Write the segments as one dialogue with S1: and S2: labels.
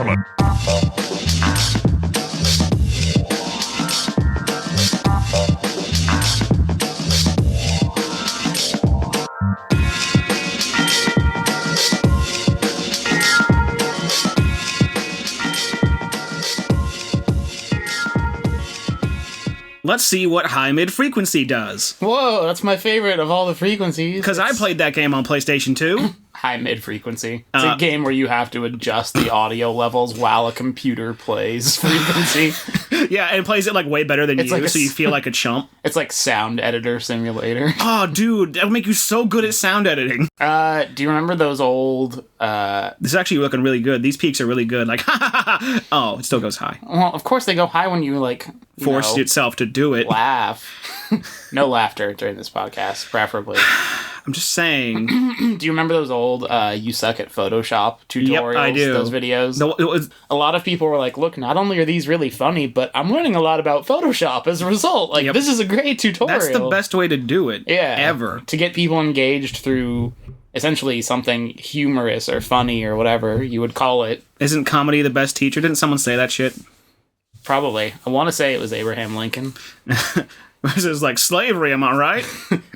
S1: Let's see what high mid-frequency does.
S2: Whoa, that's my favorite of all the frequencies.
S1: Because I played that game on PlayStation 2.
S2: High mid-frequency. It's a game where you have to adjust the audio levels while a computer plays frequency.
S1: Yeah, and it plays it like way better than you, so you feel like a chump.
S2: It's like Sound Editor Simulator.
S1: Oh, dude, that would make you so good at sound editing.
S2: Do you remember those old...
S1: This is actually looking really good. These peaks are really good. Like, oh, it still goes high.
S2: Well, of course they go high when you, like...
S1: Forced itself to do it.
S2: Laugh. No laughter during this podcast, preferably.
S1: I'm just saying.
S2: Do you remember those old You Suck at Photoshop tutorials? Yep,
S1: I do.
S2: Those videos? A lot of people were like, look, not only are these really funny, but I'm learning a lot about Photoshop as a result. Like, This is a great tutorial.
S1: That's the best way to do it.
S2: Yeah.
S1: Ever.
S2: To get people engaged through essentially something humorous or funny or whatever you would call it.
S1: Isn't comedy the best teacher? Didn't someone say that shit?
S2: Probably. I want to say it was Abraham Lincoln.
S1: This is like slavery, am I right?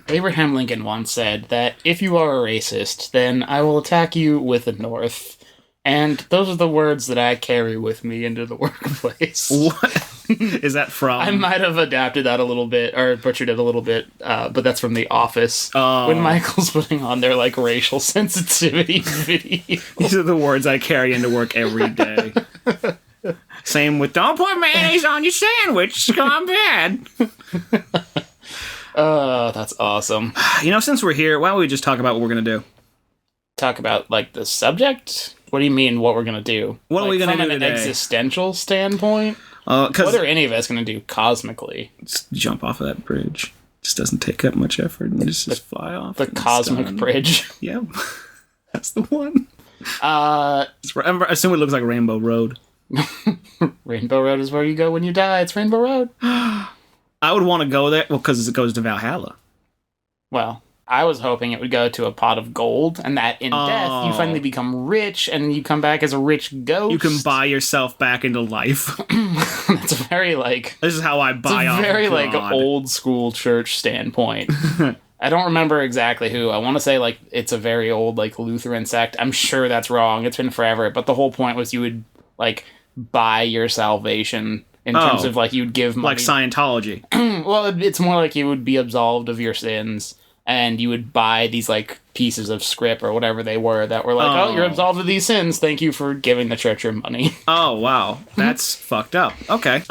S2: Abraham Lincoln once said that if you are a racist, then I will attack you with the North. And those are the words that I carry with me into the workplace.
S1: What? Is that from?
S2: I might have adapted that a little bit, or butchered it a little bit, but that's from The Office. Oh. When Michael's putting on their, like, racial sensitivity video.
S1: These are the words I carry into work every day. Same with, don't put mayonnaise on your sandwich, it's gone bad.
S2: That's awesome.
S1: You know, since we're here, why don't we just talk about what we're going to do?
S2: Talk about, like, the subject? What do you mean, what we're going to do?
S1: What are we going to do
S2: today? From an existential standpoint? What are any of us going to do cosmically?
S1: Just jump off of that bridge. Just doesn't take up much effort and just fly off.
S2: The cosmic bridge?
S1: Yep. That's the one. I assume it looks like Rainbow Road.
S2: Rainbow Road is where you go when you die. It's Rainbow Road.
S1: I would want to go there, well, because it goes to Valhalla.
S2: Well, I was hoping it would go to a pot of gold, and that in death you finally become rich, and you come back as a rich ghost.
S1: You can buy yourself back into life.
S2: That's a very, like...
S1: This is how I buy off
S2: very,
S1: God.
S2: like, old-school church standpoint. I don't remember exactly who. I want to say, like, it's a very old, like, Lutheran sect. I'm sure that's wrong. It's been forever. But the whole point was you would, like, buy your salvation in terms of, like, you'd give money.
S1: Like Scientology.
S2: Well, it's more like you would be absolved of your sins, and you would buy these, like, pieces of script or whatever they were that were like, oh, you're absolved of these sins. Thank you for giving the church your money.
S1: Oh, wow. That's fucked up. Okay.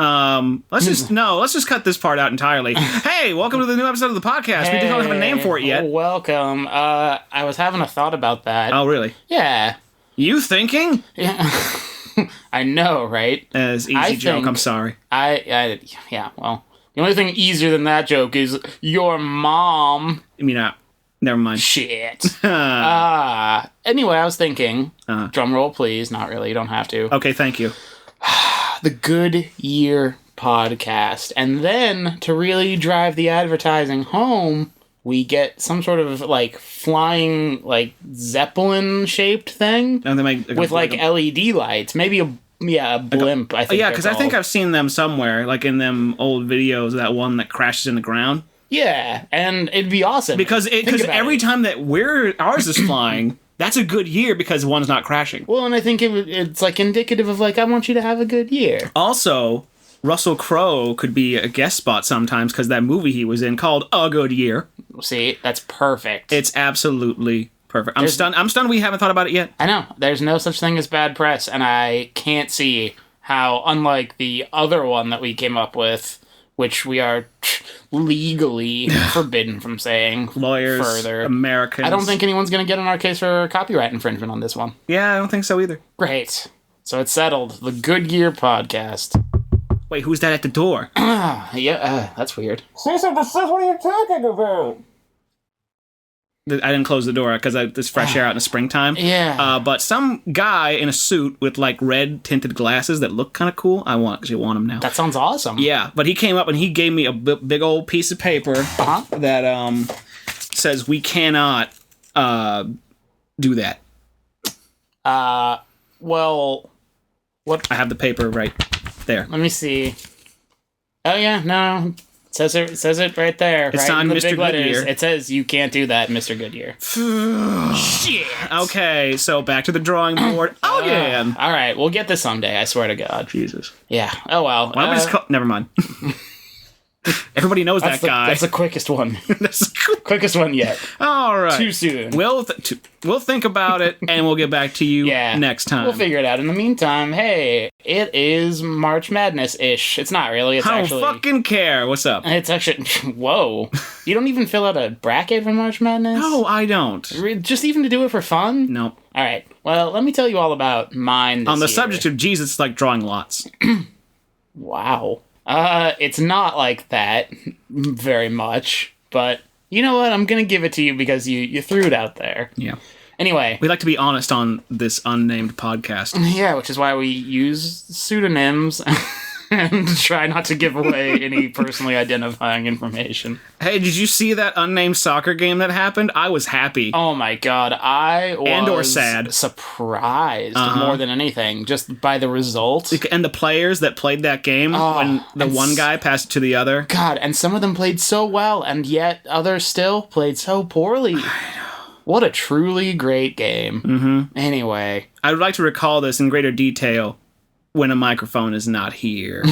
S1: Let's just cut this part out entirely. Hey, welcome to the new episode of the podcast.
S2: Hey,
S1: we don't have a name for it yet.
S2: Welcome. I was having a thought about that.
S1: Oh, really?
S2: Yeah.
S1: You thinking?
S2: Yeah. I know, right?
S1: As easy joke, I'm sorry.
S2: Yeah, well, the only thing easier than that joke is your mom.
S1: I mean, never mind.
S2: Shit. Anyway, I was thinking, drum roll, please. Not really, you don't have to.
S1: Okay, thank you.
S2: The Good Year podcast. And then, to really drive the advertising home, we get some sort of, like, flying, like, Zeppelin-shaped thing.
S1: And they make,
S2: with, like, LED lights. Maybe a blimp, I think.
S1: Yeah, because I think I've seen them somewhere, like in them old videos, that one that crashes in the ground.
S2: Yeah, and it'd be awesome.
S1: Because every time that ours is flying, that's a good year because one's not crashing.
S2: Well, and I think it's, like, indicative of, like, I want you to have a good year.
S1: Also, Russell Crowe could be a guest spot sometimes because that movie he was in called A Good Year.
S2: See, that's perfect.
S1: It's absolutely perfect. I'm stunned we haven't thought about it yet.
S2: I know. There's no such thing as bad press, and I can't see how, unlike the other one that we came up with, which we are legally forbidden from saying
S1: lawyers,
S2: further.
S1: Americans.
S2: I don't think anyone's going to get on our case for copyright infringement on this one.
S1: Yeah, I don't think so either.
S2: Great. So it's settled. The Good Year podcast.
S1: Wait, who's that at the door?
S2: That's weird.
S3: Cease and desist, what are you talking about?
S1: I didn't close the door because there's fresh air out in the springtime.
S2: Yeah.
S1: But some guy in a suit with, like, red tinted glasses that look kind of cool. I actually want him now.
S2: That sounds awesome.
S1: Yeah, but he came up and he gave me a big old piece of paper that says we cannot do that.
S2: Well, What?
S1: I have the paper right there.
S2: Let me see. Oh yeah, no. It says it right there.
S1: It's
S2: right
S1: on
S2: in the
S1: Mr.
S2: big letters.
S1: Goodyear.
S2: It says you can't do that, Mr. Goodyear. Shit.
S1: Okay, so back to the drawing board. Again.
S2: All right, we'll get this someday. I swear to God.
S1: Jesus.
S2: Yeah. Oh well.
S1: Why don't we just call... Never mind. Everybody knows that guy.
S2: That's the quickest one.
S1: That's cool.
S2: Quickest one yet.
S1: All right.
S2: Too soon.
S1: We'll think about it, and we'll get back to you next time.
S2: We'll figure it out. In the meantime, hey, it is March Madness-ish. It's not really. It's
S1: I don't
S2: actually...
S1: fucking care. What's up?
S2: It's actually... Whoa. You don't even fill out a bracket for March Madness?
S1: No, I don't.
S2: Just even to do it for fun?
S1: Nope.
S2: All right. Well, let me tell you all about mine this
S1: On the
S2: year.
S1: subject of Jesus, it's like drawing lots.
S2: Wow. It's not like that very much, but you know what? I'm gonna give it to you because you threw it out there.
S1: Yeah.
S2: Anyway.
S1: We like to be honest on this unnamed podcast.
S2: Yeah, which is why we use pseudonyms and try not to give away any personally identifying information.
S1: Hey, did you see that unnamed soccer game that happened? I was happy.
S2: Oh my god, I was
S1: and or sad.
S2: Surprised more than anything, just by the result.
S1: And the players that played that game when the one guy passed it to the other.
S2: God, and some of them played so well, and yet others still played so poorly. What a truly great game.
S1: Mm-hmm.
S2: Anyway.
S1: I would like to recall this in greater detail when a microphone is not here.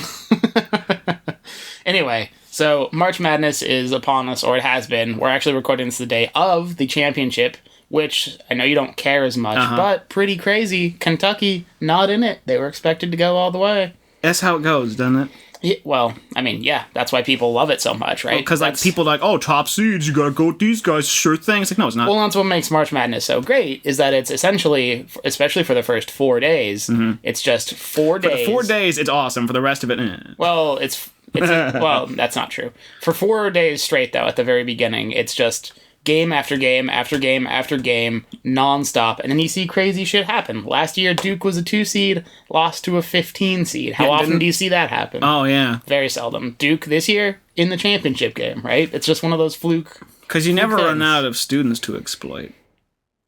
S2: Anyway, so March Madness is upon us, or it has been. We're actually recording this the day of the championship, which I know you don't care as much, but pretty crazy. Kentucky, not in it. They were expected to go all the way.
S1: That's how it goes, doesn't it?
S2: Yeah, well, I mean, yeah, that's why people love it so much, right?
S1: Because people are like, oh, top seeds, you gotta go with these guys, sure thing. It's like, no, it's not.
S2: Well, that's what makes March Madness so great, is that it's essentially, especially for the first 4 days, it's just 4 days.
S1: For the 4 days, it's awesome. For the rest of it,
S2: Well, it's well, that's not true. For 4 days straight, though, at the very beginning, it's just game after game after game after game, nonstop, and then you see crazy shit happen. Last year, Duke was a 2 seed, lost to a 15 seed. How often do you see that happen?
S1: Oh, yeah.
S2: Very seldom. Duke this year in the championship game, right? It's just one of those fluke.
S1: Because you never run
S2: things.
S1: out of students to exploit.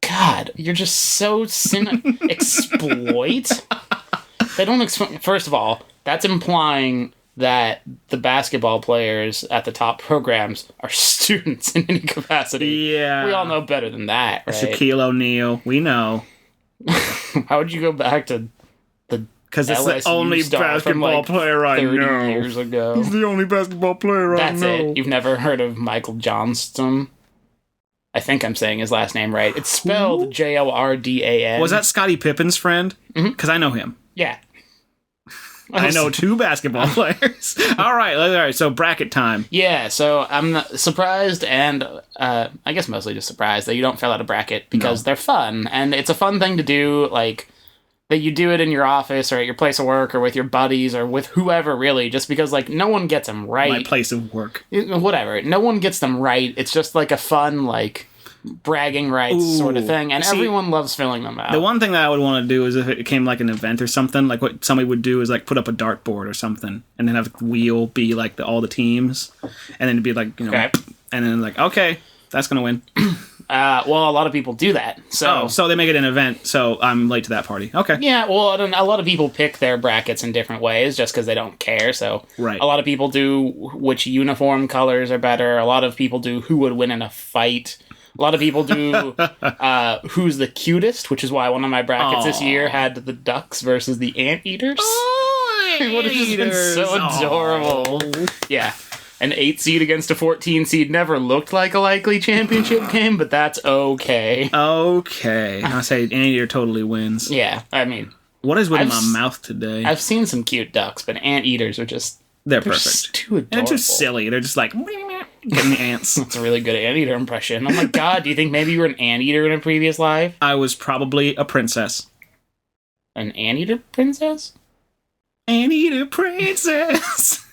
S2: God, you're just so exploit. They don't exploit. First of all, that's implying that the basketball players at the top programs are students in any capacity.
S1: Yeah.
S2: We all know better than that, right?
S1: Shaquille O'Neal, we know.
S2: How would you go back to the
S1: Because it's the
S2: LSU
S1: only
S2: star
S1: basketball
S2: from, like,
S1: player I
S2: 30
S1: know.
S2: years ago?
S1: He's the only basketball player I
S2: That's
S1: know.
S2: it. You've never heard of Michael Johnston? I think I'm saying his last name right. It's spelled Jordan.
S1: Was that Scottie Pippen's friend? Because I know him.
S2: Yeah.
S1: I know 2 basketball players. All right, so bracket time.
S2: Yeah, so I'm surprised and I guess mostly just surprised that you don't fill out a bracket because they're fun. And it's a fun thing to do, like, that you do it in your office or at your place of work or with your buddies or with whoever, really, just because, like, no one gets them right.
S1: My place of work.
S2: Whatever. No one gets them right. It's just, like, a fun, like, bragging rights sort of thing, and everyone loves filling them out.
S1: The one thing that I would want to do is if it became like an event or something, like what somebody would do is like put up a dartboard or something, and then have the wheel be like all the teams, and then it'd be like, and then like, okay, that's gonna win.
S2: Well, a lot of people do that.
S1: So they make it an event. So I'm late to that party. Okay.
S2: Yeah. Well, a lot of people pick their brackets in different ways just because they don't care. So a lot of people do which uniform colors are better. A lot of people do who would win in a fight. A lot of people do who's the cutest, which is why one of my brackets this year had the ducks versus the anteaters. What has been so adorable. Yeah. An 8 seed against a 14 seed never looked like a likely championship game, but that's okay.
S1: Okay. I say anteater totally wins.
S2: Yeah, I mean...
S1: What is with my mouth today?
S2: I've seen some cute ducks, but anteaters are just...
S1: They're perfect.
S2: Just too adorable.
S1: And they're too silly. They're just like... Getting the ants.
S2: That's a really good anteater impression. Oh my god, do you think maybe you were an anteater in a previous life?
S1: I was probably a princess.
S2: An anteater princess?
S1: Anteater princess!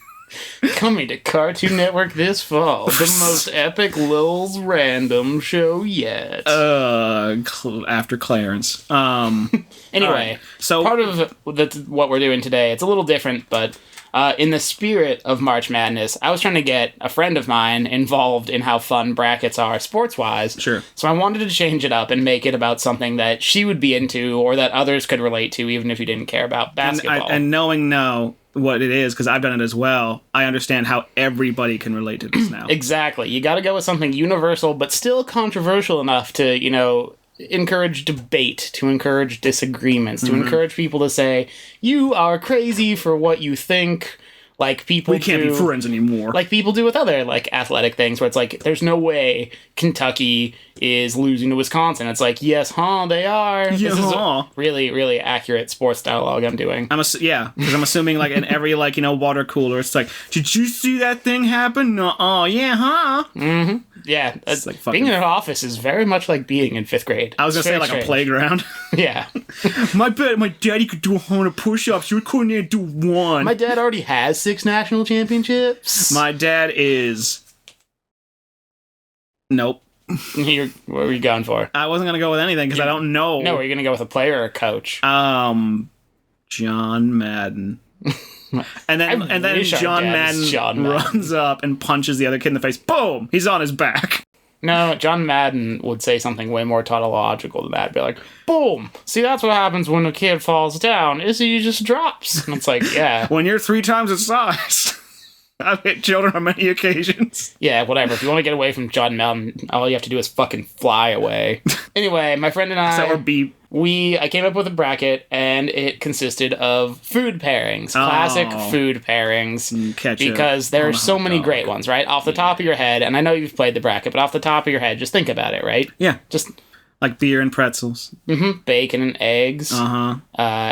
S2: Coming to Cartoon Network this fall, the most epic Lil's random show yet.
S1: After Clarence.
S2: Anyway,
S1: right. So
S2: part of what we're doing today, it's a little different, but In the spirit of March Madness, I was trying to get a friend of mine involved in how fun brackets are sports-wise.
S1: Sure.
S2: So I wanted to change it up and make it about something that she would be into or that others could relate to, even if you didn't care about basketball.
S1: And knowing now what it is, because I've done it as well, I understand how everybody can relate to this now.
S2: Exactly. You got to go with something universal, but still controversial enough to, encourage debate, to encourage disagreements, to encourage people to say, you are crazy for what you think, like people
S1: We can't be friends anymore.
S2: Like people do with other, like, athletic things, where it's like, there's no way Kentucky is losing to Wisconsin. It's like, yes, they are.
S1: Yeah,
S2: This is a really, really accurate sports dialogue I'm doing.
S1: because I'm assuming, like, in every, like, water cooler, it's like, did you see that thing happen? No,
S2: Mm-hmm. Yeah,
S1: like
S2: being in an office is very much like being in 5th grade.
S1: I was gonna say, like, a playground.
S2: Yeah.
S1: My daddy could do 100 push-ups. You couldn't even do one.
S2: My dad already has 6 national championships.
S1: My dad is... Nope.
S2: What were you going for?
S1: I wasn't gonna go with anything, because I don't know.
S2: No, were you gonna go with a player or a coach?
S1: John Madden. And then John Madden runs up and punches the other kid in the face. Boom! He's on his back.
S2: No, John Madden would say something way more tautological than that. Be like, boom! See, that's what happens when a kid falls down, is he just drops. And it's like, yeah.
S1: When you're 3 times his size. I've hit children on many occasions.
S2: Yeah, whatever. If you want to get away from John Madden, all you have to do is fucking fly away. Anyway, my friend and I... I came up with a bracket, and it consisted of food pairings. Classic food pairings. Because there are so many great ones, right? Off the top of your head, and I know you've played the bracket, but off the top of your head, just think about it, right?
S1: Yeah.
S2: Just...
S1: like beer and pretzels.
S2: Mm-hmm. Bacon and eggs.
S1: Uh-huh.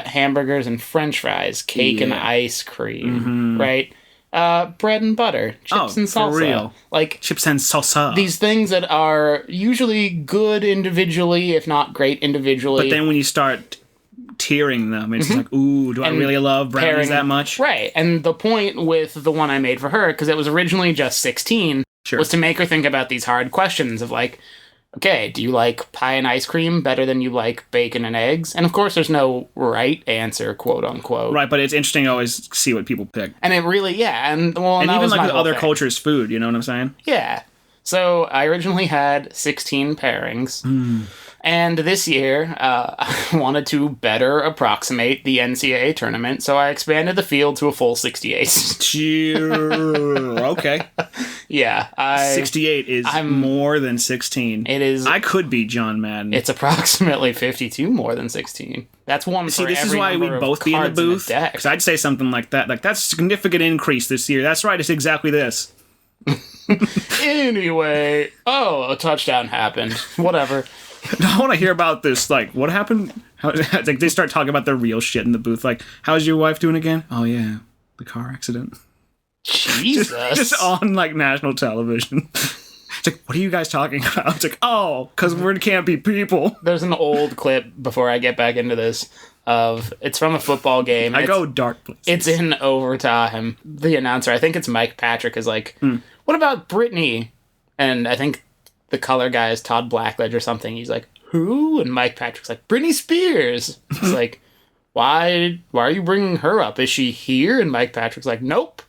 S2: Hamburgers and french fries. Cake and ice cream. Right? Bread and butter, chips and salsa. For real. Like
S1: chips and salsa.
S2: These things that are usually good individually, if not great individually.
S1: But then when you start tiering them, it's like, ooh, do I really love brownies that much?
S2: Right. And the point with the one I made for her, because it was originally just 16, was to make her think about these hard questions of like, okay, do you like pie and ice cream better than you like bacon and eggs? And of course, there's no right answer, quote unquote.
S1: Right, but it's interesting to always see what people pick.
S2: And it really, and
S1: even like with other cultures' food, you know what I'm saying?
S2: Yeah. So I originally had 16 pairings. And this year, I wanted to better approximate the NCAA tournament, so I expanded the field to a full 68.
S1: Okay.
S2: Yeah.
S1: 68 is more than 16.
S2: It is.
S1: I could be John Madden.
S2: It's approximately 52 more than 16. That's one for every
S1: this is why we'd both be in the booth. Because I'd say something like that. Like, that's a significant increase this year. That's right, it's exactly this.
S2: Anyway. Oh, a touchdown happened. Whatever.
S1: I want to hear about this. Like, what happened? Like, they start talking about their real shit in the booth. Like, how's your wife doing again? Oh, yeah. The car accident.
S2: Jesus.
S1: just on, like, national television. It's like, what are you guys talking about? It's like, oh, because we can't be people.
S2: There's an old clip, before I get back into this, it's from a football game.
S1: I go dark places.
S2: It's in overtime. The announcer, I think it's Mike Patrick, is like, what about Britney? And I think the color guy is Todd Blackledge or something. He's like, who? And Mike Patrick's like, Britney Spears. It's like, why are you bringing her up? Is she here? And Mike Patrick's like, nope.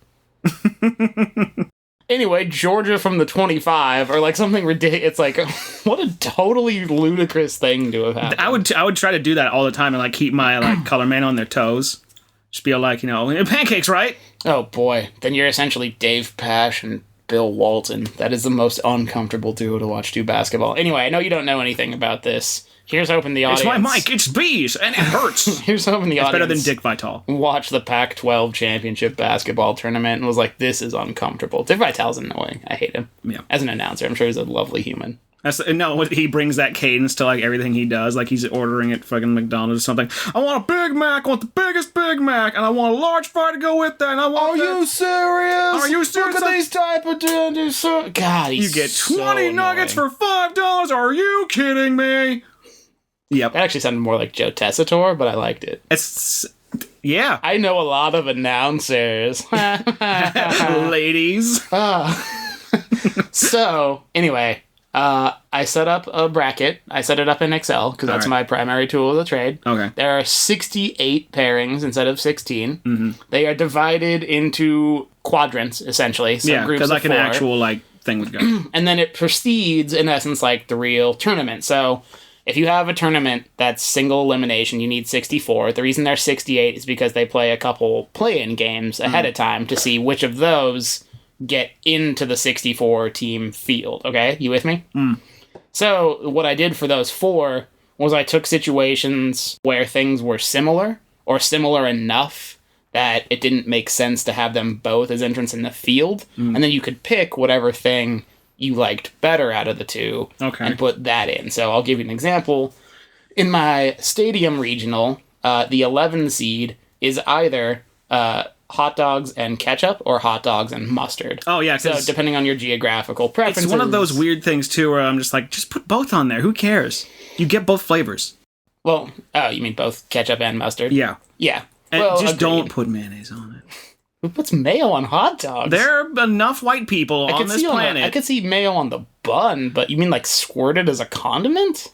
S2: Anyway, Georgia from the 25, or like something ridiculous. It's like, what a totally ludicrous thing to have happened.
S1: I would try to do that all the time and like keep my like color man on their toes. Just be like, pancakes, right?
S2: Oh boy, then you're essentially Dave Pash and Bill Walton. That is the most uncomfortable duo to watch do basketball. Anyway, I know you don't know anything about this. Here's hoping the audience...
S1: It's my mic, it's bees, and it hurts.
S2: Here's hoping the audience...
S1: It's better than Dick Vitale.
S2: ...watched the Pac-12 championship basketball tournament and was like, this is uncomfortable. Dick Vitale's annoying. I hate him.
S1: Yeah.
S2: As an announcer, I'm sure he's a lovely human.
S1: He brings that cadence to like everything he does. Like he's ordering at fucking McDonald's or something. I want a Big Mac. I want the biggest Big Mac, and I want a large fry to go with that. And I want.
S2: You serious?
S1: Are you serious?
S2: Look at these type of dudes. God, he's
S1: you get 20 nuggets for $5. Are you kidding me? Yep.
S2: That actually sounded more like Joe Tessitore, but I liked it.
S1: Yeah.
S2: I know a lot of announcers.
S1: Ladies.
S2: So, anyway, I set up a bracket. I set it up in Excel because that's my primary tool of the trade.
S1: Okay.
S2: There are 68 pairings instead of 16.
S1: Mm-hmm.
S2: They are divided into quadrants, essentially. So groups
S1: because like
S2: of 4.
S1: an actual like thing would go.
S2: And then it proceeds, in essence, like the real tournament. So if you have a tournament that's single elimination, you need 64. The reason they're 68 is because they play a couple play-in games ahead of time to see which of those get into the 64 team field. Okay, you with me? So what I did for those 4 was I took situations where things were similar or similar enough that it didn't make sense to have them both as entrants in the field, and then you could pick whatever thing you liked better out of the 2 and put that in. So I'll give you an example. In my stadium regional, the 11 seed is either hot dogs and ketchup or hot dogs and mustard.
S1: Oh, yeah.
S2: So depending on your geographical preferences.
S1: It's one of those weird things, too, where I'm just like, just put both on there. Who cares? You get both flavors.
S2: Well, oh, you mean both ketchup and mustard?
S1: Yeah.
S2: Yeah.
S1: And
S2: well,
S1: just
S2: agreed.
S1: don't put mayonnaise on it.
S2: Who puts mayo on hot dogs?
S1: There are enough white people on this planet.
S2: I could see mayo on the bun, but you mean like squirted as a condiment?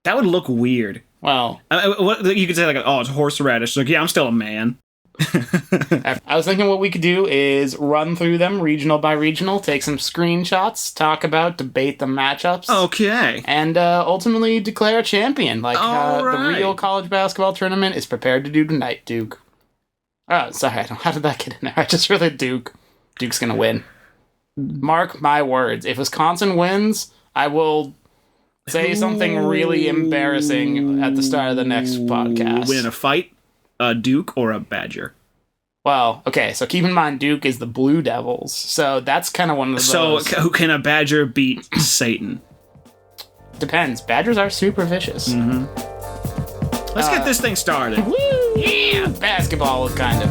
S1: That would look weird.
S2: Well,
S1: you could say like, oh, it's horseradish. Like, yeah, I'm still a man.
S2: I was thinking what we could do is run through them regional by regional, take some screenshots, talk about, debate the matchups.
S1: Okay.
S2: And ultimately declare a champion, like
S1: right.
S2: the real college basketball tournament is prepared to do tonight, Duke. Oh, sorry, how did that get in there? I just really Duke's gonna win. Mark my words. If Wisconsin wins, I will say something really embarrassing at the start of the next podcast.
S1: Win a fight, a Duke, or a Badger?
S2: Well, okay, so keep in mind Duke is the Blue Devils, so that's kind of one of those.
S1: So, who can a Badger beat Satan?
S2: Depends. Badgers are super vicious.
S1: Mm-hmm. Let's get this thing started.
S2: Woo! Yeah! Basketball, kind of.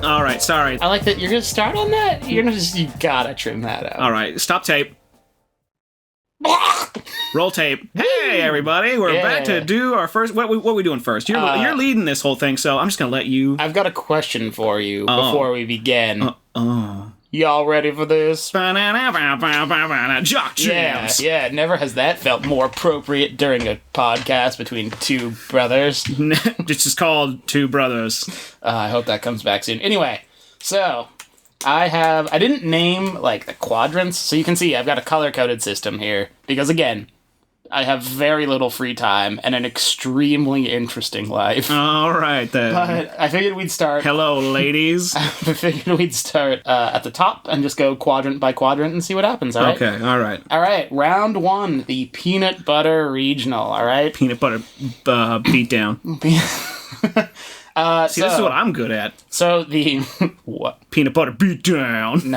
S1: All right, sorry.
S2: I like that you're gonna start on that. You gotta trim that out.
S1: All right, stop tape. Roll tape. Hey, everybody, we're back to do our first. What are we doing first? You're leading this whole thing, so I'm just gonna let you.
S2: I've got a question for you before we begin. Y'all ready for this?
S1: Jock jams.
S2: Yeah. Never has that felt more appropriate during a podcast between two brothers.
S1: It's just called Two Brothers.
S2: I hope that comes back soon. Anyway, so I didn't name like the quadrants, so you can see I've got a color-coded system here because again, I have very little free time and an extremely interesting life.
S1: All right, then.
S2: But I figured we'd start...
S1: Hello, ladies.
S2: I figured we'd start at the top and just go quadrant by quadrant and see what happens, all right?
S1: Okay, all right.
S2: All right, round one, the peanut butter regional, all right?
S1: Peanut butter beat down. See, this is what I'm good at.
S2: So the... what?
S1: Peanut butter beat down. Beat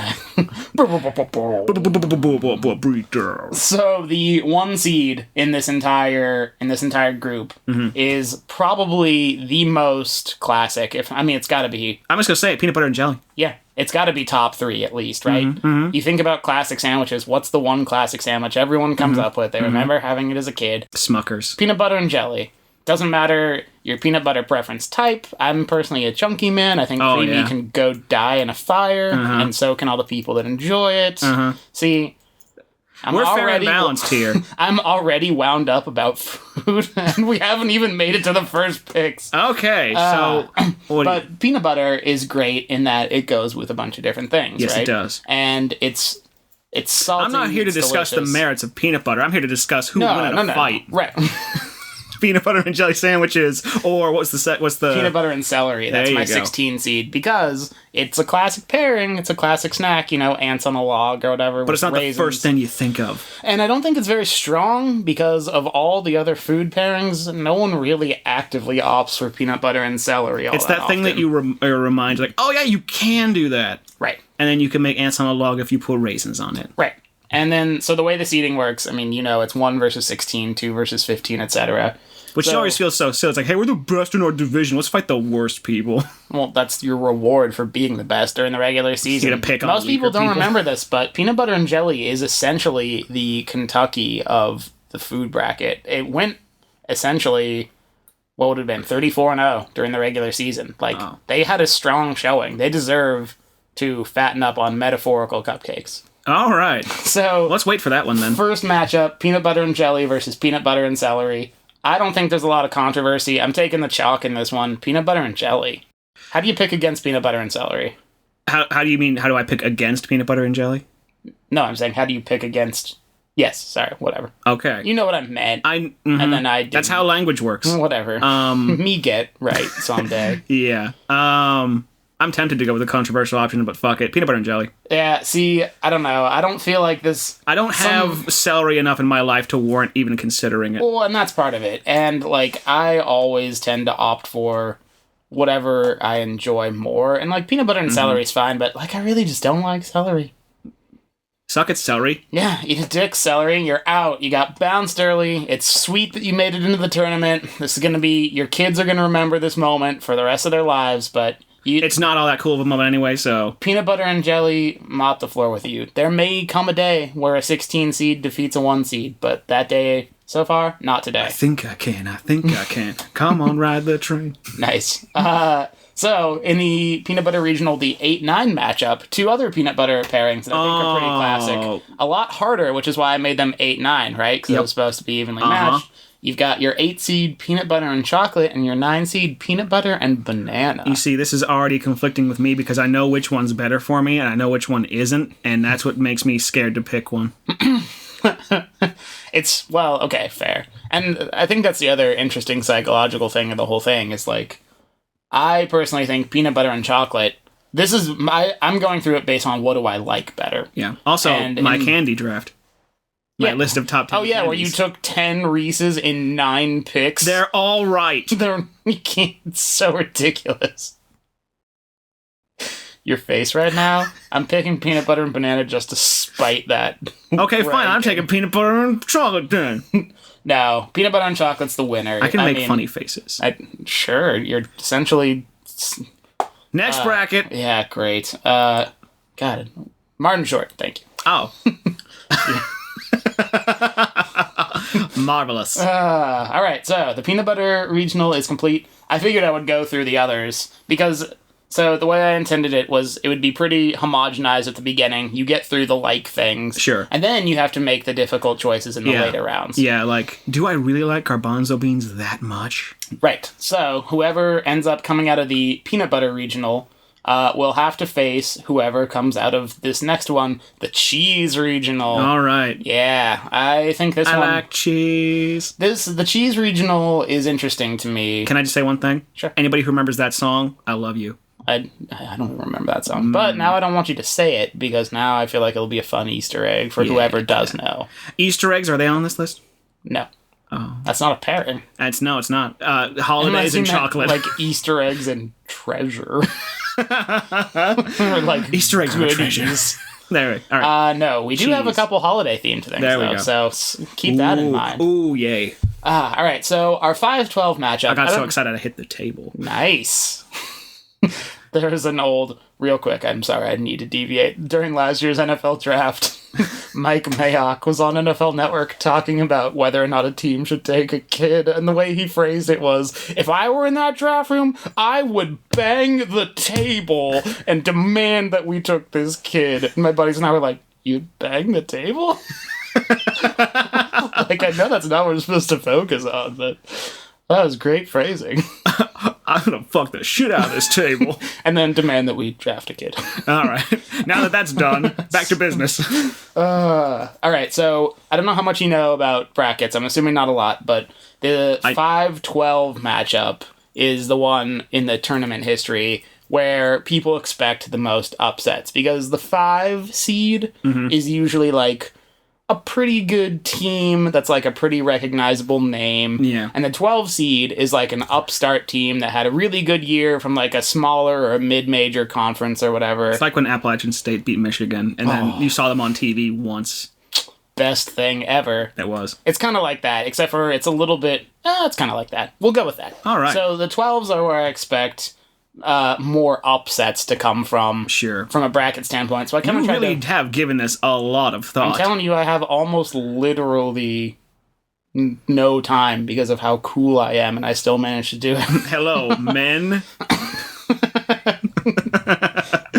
S1: down.
S2: So the one seed in this entire group is probably the most classic. It's got to be.
S1: I'm just gonna say it, peanut butter and jelly.
S2: Yeah, it's got to be top 3 at least, right? You think about classic sandwiches. What's the one classic sandwich everyone comes up with? They remember having it as a kid.
S1: Smuckers.
S2: Peanut butter and jelly. Doesn't matter your peanut butter preference type. I'm personally a chunky man. I think creamy can go die in a fire, and so can all the people that enjoy it. See,
S1: we're fair and balanced here.
S2: I'm already wound up about food, and we haven't even made it to the first picks.
S1: Okay, so...
S2: but peanut butter is great in that it goes with a bunch of different things,
S1: yes,
S2: right?
S1: It does.
S2: And it's salty.
S1: I'm not here to discuss
S2: delicious.
S1: the merits of peanut butter. I'm here to discuss who won in a fight.
S2: Right.
S1: Peanut butter and jelly sandwiches, or what's the
S2: peanut butter and celery? That's my 16 seed because it's a classic pairing. It's a classic snack, ants on a log or whatever.
S1: But it's not
S2: raisins.
S1: the first thing you think of. And
S2: I don't think it's very strong because of all the other food pairings. No one really actively opts for peanut butter and celery.
S1: It's that thing that you remind, like, oh yeah, you can do that,
S2: right?
S1: And then you can make ants on a log if you put raisins on it,
S2: right? And then, so the way the seeding works, it's 1 versus 16, 2 versus 15, etc.
S1: Which always feels so silly. It's like, hey, we're the best in our division. Let's fight the worst people.
S2: Well, that's your reward for being the best during the regular season.
S1: You get to pick on
S2: Most people don't
S1: people.
S2: remember this, but peanut butter and jelly is essentially the Kentucky of the food bracket. It went essentially, what would have been, 34-0 during the regular season. Like, they had a strong showing. They deserve to fatten up on metaphorical cupcakes.
S1: All right.
S2: So
S1: let's wait for that one then.
S2: First matchup, peanut butter and jelly versus peanut butter and celery. I don't think there's a lot of controversy. I'm taking the chalk in this one. Peanut butter and jelly. How do you pick against peanut butter and celery?
S1: How do you mean, how do I pick against peanut butter and jelly?
S2: No, I'm saying, how do you pick against... Yes, sorry, whatever.
S1: Okay.
S2: You know what I meant. And then I didn't.
S1: That's how language works.
S2: Whatever. Me get right someday.
S1: Yeah. I'm tempted to go with the controversial option, but fuck it. Peanut butter and jelly.
S2: Yeah, see, I don't know. I don't feel like this...
S1: I don't have celery enough in my life to warrant even considering it.
S2: Well, and that's part of it. And, like, I always tend to opt for whatever I enjoy more. And, like, peanut butter and celery is fine, but, like, I really just don't like celery.
S1: Suck at celery.
S2: Yeah, eat a dick, celery. You're out. You got bounced early. It's sweet that you made it into the tournament. This is going to be... Your kids are going to remember this moment for the rest of their lives, but...
S1: It's not all that cool of a moment anyway, so...
S2: Peanut butter and jelly mop the floor with you. There may come a day where a 16 seed defeats a 1 seed, but that day, so far, not today.
S1: I think I can. Come on, ride the train.
S2: Nice. So, in the Peanut Butter Regional, the 8-9 matchup, 2 other peanut butter pairings that I think are pretty classic. A lot harder, which is why I made them 8-9, right? Because it was supposed to be evenly matched. You've got your 8-seed peanut butter and chocolate and your 9-seed peanut butter and banana.
S1: You see, this is already conflicting with me because I know which one's better for me and I know which one isn't, and that's what makes me scared to pick one.
S2: Well, okay, fair. And I think that's the other interesting psychological thing of the whole thing is, like, I personally think peanut butter and chocolate, I'm going through it based on what do I like better.
S1: Yeah. Also, my candy draft. My list of top 10
S2: Oh, yeah,
S1: candies.
S2: where you took 10 Reese's in 9 picks.
S1: They're all right.
S2: It's so ridiculous. Your face right now? I'm picking peanut butter and banana just to spite that.
S1: Okay, fine. I'm taking peanut butter and chocolate then.
S2: No, peanut butter and chocolate's the winner.
S1: I can make funny faces.
S2: Sure, you're essentially...
S1: Next bracket.
S2: Yeah, great. God, Martin Short, thank you.
S1: Oh. Marvelous.
S2: All right, so the peanut butter regional is complete. I figured I would go through the others because... So the way I intended it was it would be pretty homogenized at the beginning. You get through the like things.
S1: Sure.
S2: And then you have to make the difficult choices in the later rounds.
S1: Yeah, like, do I really like garbanzo beans that much?
S2: Right. So whoever ends up coming out of the peanut butter regional will have to face whoever comes out of this next one, the cheese regional.
S1: All right.
S2: Yeah, I think this one...
S1: I like cheese.
S2: The cheese regional is interesting to me.
S1: Can I just say one thing?
S2: Sure.
S1: Anybody who remembers that song, I love you.
S2: I don't even remember that song. But now I don't want you to say it, because now I feel like it'll be a fun Easter egg for whoever does know.
S1: Easter eggs, are they on this list?
S2: No.
S1: Oh.
S2: That's not a pairing.
S1: It's not. Holidays and chocolate.
S2: Like Easter eggs and treasure. Or like
S1: Easter eggs and treasures. There. All right.
S2: No, we do have a couple holiday themed things,
S1: there we
S2: though,
S1: go.
S2: so keep that in mind.
S1: Ooh, yay.
S2: All right, so our 5-12 matchup.
S1: I got so excited I hit the table.
S2: Nice. There's an old, real quick, I'm sorry, I need to deviate. During last year's NFL draft, Mike Mayock was on NFL Network talking about whether or not a team should take a kid, and the way he phrased it was, if I were in that draft room, I would bang the table and demand that we took this kid. And my buddies and I were like, you'd bang the table? Like, I know that's not what we're supposed to focus on, but that was great phrasing.
S1: I'm gonna fuck the shit out of this table.
S2: And then demand that we draft a kid.
S1: All right. Now that that's done, back to business.
S2: All right, so I don't know how much you know about brackets. I'm assuming not a lot, but the 5-12 matchup is the one in the tournament history where people expect the most upsets, because the 5 seed is usually like a pretty good team that's like a pretty recognizable name.
S1: Yeah.
S2: And the 12 seed is like an upstart team that had a really good year from like a smaller or a mid-major conference or whatever.
S1: It's like when Appalachian State beat Michigan, and then you saw them on TV once.
S2: best thing ever.
S1: It was.
S2: It's kind of like that, except for it's a little bit... it's kind of like that. We'll go with that.
S1: All right.
S2: So the 12s are where I expect more upsets to come from.
S1: Sure.
S2: From a bracket standpoint. So I kind of
S1: You really have given this a lot of thought.
S2: I'm telling you, I have almost literally no time because of how cool I am, and I still managed to do it.
S1: Hello, men.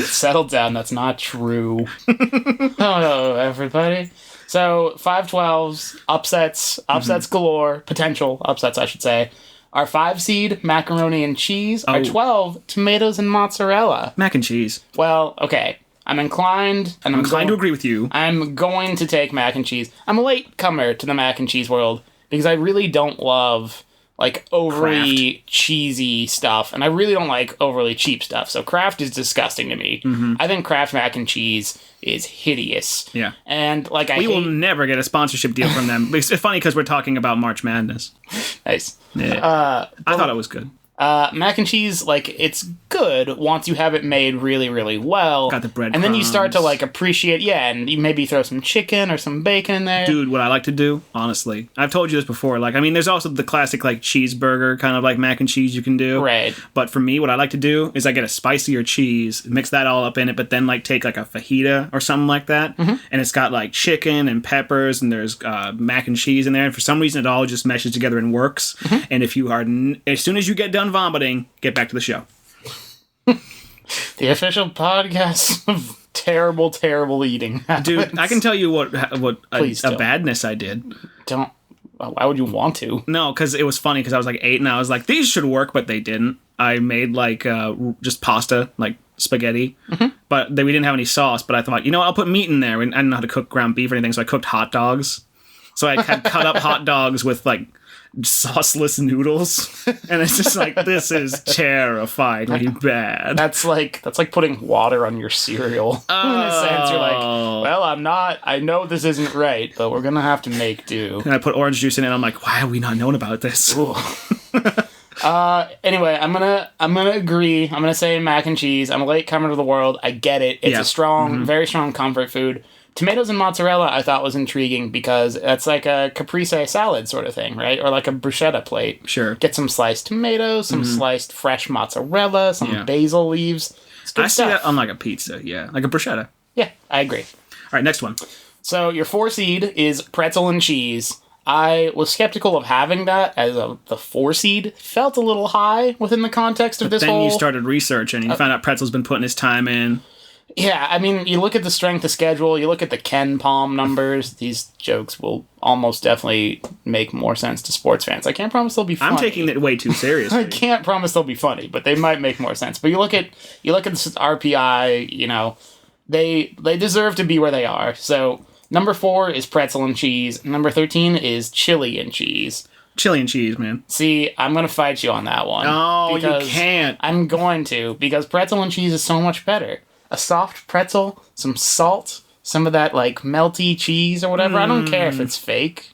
S2: Settle down, that's not true. Hello, everybody. So, 5-12s, upsets galore, potential upsets, I should say. Our 5 seed, macaroni and cheese. Our 12, tomatoes and mozzarella.
S1: Mac and cheese.
S2: Well, okay. I'm inclined
S1: to agree with you.
S2: I'm going to take mac and cheese. I'm a late comer to the mac and cheese world because I really don't love like overly cheesy stuff, and I really don't like overly cheap stuff. So Kraft is disgusting to me. Mm-hmm. I think Kraft mac and cheese is hideous.
S1: Yeah,
S2: and like
S1: we will never get a sponsorship deal from them. It's funny because we're talking about March Madness.
S2: Nice.
S1: Yeah. I thought it was good.
S2: Mac and cheese, like, it's good once you have it made really, really well.
S1: Got the bread
S2: and then you start to, like, appreciate, and you maybe throw some chicken or some bacon in there.
S1: Dude, what I like to do, honestly, I've told you this before, like, I mean, there's also the classic, like, cheeseburger kind of, like, mac and cheese you can do.
S2: Right.
S1: But for me, what I like to do is I get a spicier cheese, mix that all up in it, but then, like, take, like, a fajita or something like that, and it's got, like, chicken and peppers, and there's mac and cheese in there, and for some reason it all just meshes together and works, and if you are, as soon as you get done vomiting, get back to the show.
S2: The official podcast of terrible, terrible eating habits.
S1: Dude, I can tell you what a badness I did.
S2: Don't. Why would you want to?
S1: No, because it was funny because I was like 8 and I was like, these should work, but they didn't. I made like just pasta, like spaghetti, but we didn't have any sauce, but I thought, you know what, I'll put meat in there. And I didn't know how to cook ground beef or anything, so I cooked hot dogs. So I had cut up hot dogs with like sauceless noodles, and it's just like, this is terrifyingly bad.
S2: That's like putting water on your cereal. In a sense, you're like, well, I know this isn't right, but we're gonna have to make do.
S1: And I put orange juice in it, and I'm like, why have we not known about this?
S2: Anyway, I'm gonna agree. I'm gonna say mac and cheese. I'm a late comer to the world. I get it. It's a strong, very strong comfort food. Tomatoes and mozzarella I thought was intriguing because that's like a caprese salad sort of thing, right? Or like a bruschetta plate.
S1: Sure.
S2: Get some sliced tomatoes, some sliced fresh mozzarella, some basil leaves. It's good stuff.
S1: See that on like a pizza, like a bruschetta.
S2: Yeah, I agree.
S1: All right, next one.
S2: So your 4 seed is pretzel and cheese. I was skeptical of having that as the 4 seed. Felt a little high within the context of this whole...
S1: Then you started researching and you found out Pretzel's been putting his time in.
S2: Yeah, I mean, you look at the strength of schedule, you look at the Ken Palm numbers, these jokes will almost definitely make more sense to sports fans. I can't promise they'll be funny.
S1: I'm taking it way too seriously.
S2: I can't promise they'll be funny, but they might make more sense. But you look at this RPI, you know, they deserve to be where they are. So, number 4 is pretzel and cheese. Number 13 is chili and cheese.
S1: Chili and cheese, man.
S2: See, I'm going to fight you on that one.
S1: No, you can't.
S2: I'm going to, because pretzel and cheese is so much better. A soft pretzel, some salt, some of that, like, melty cheese or whatever. I don't care if it's fake.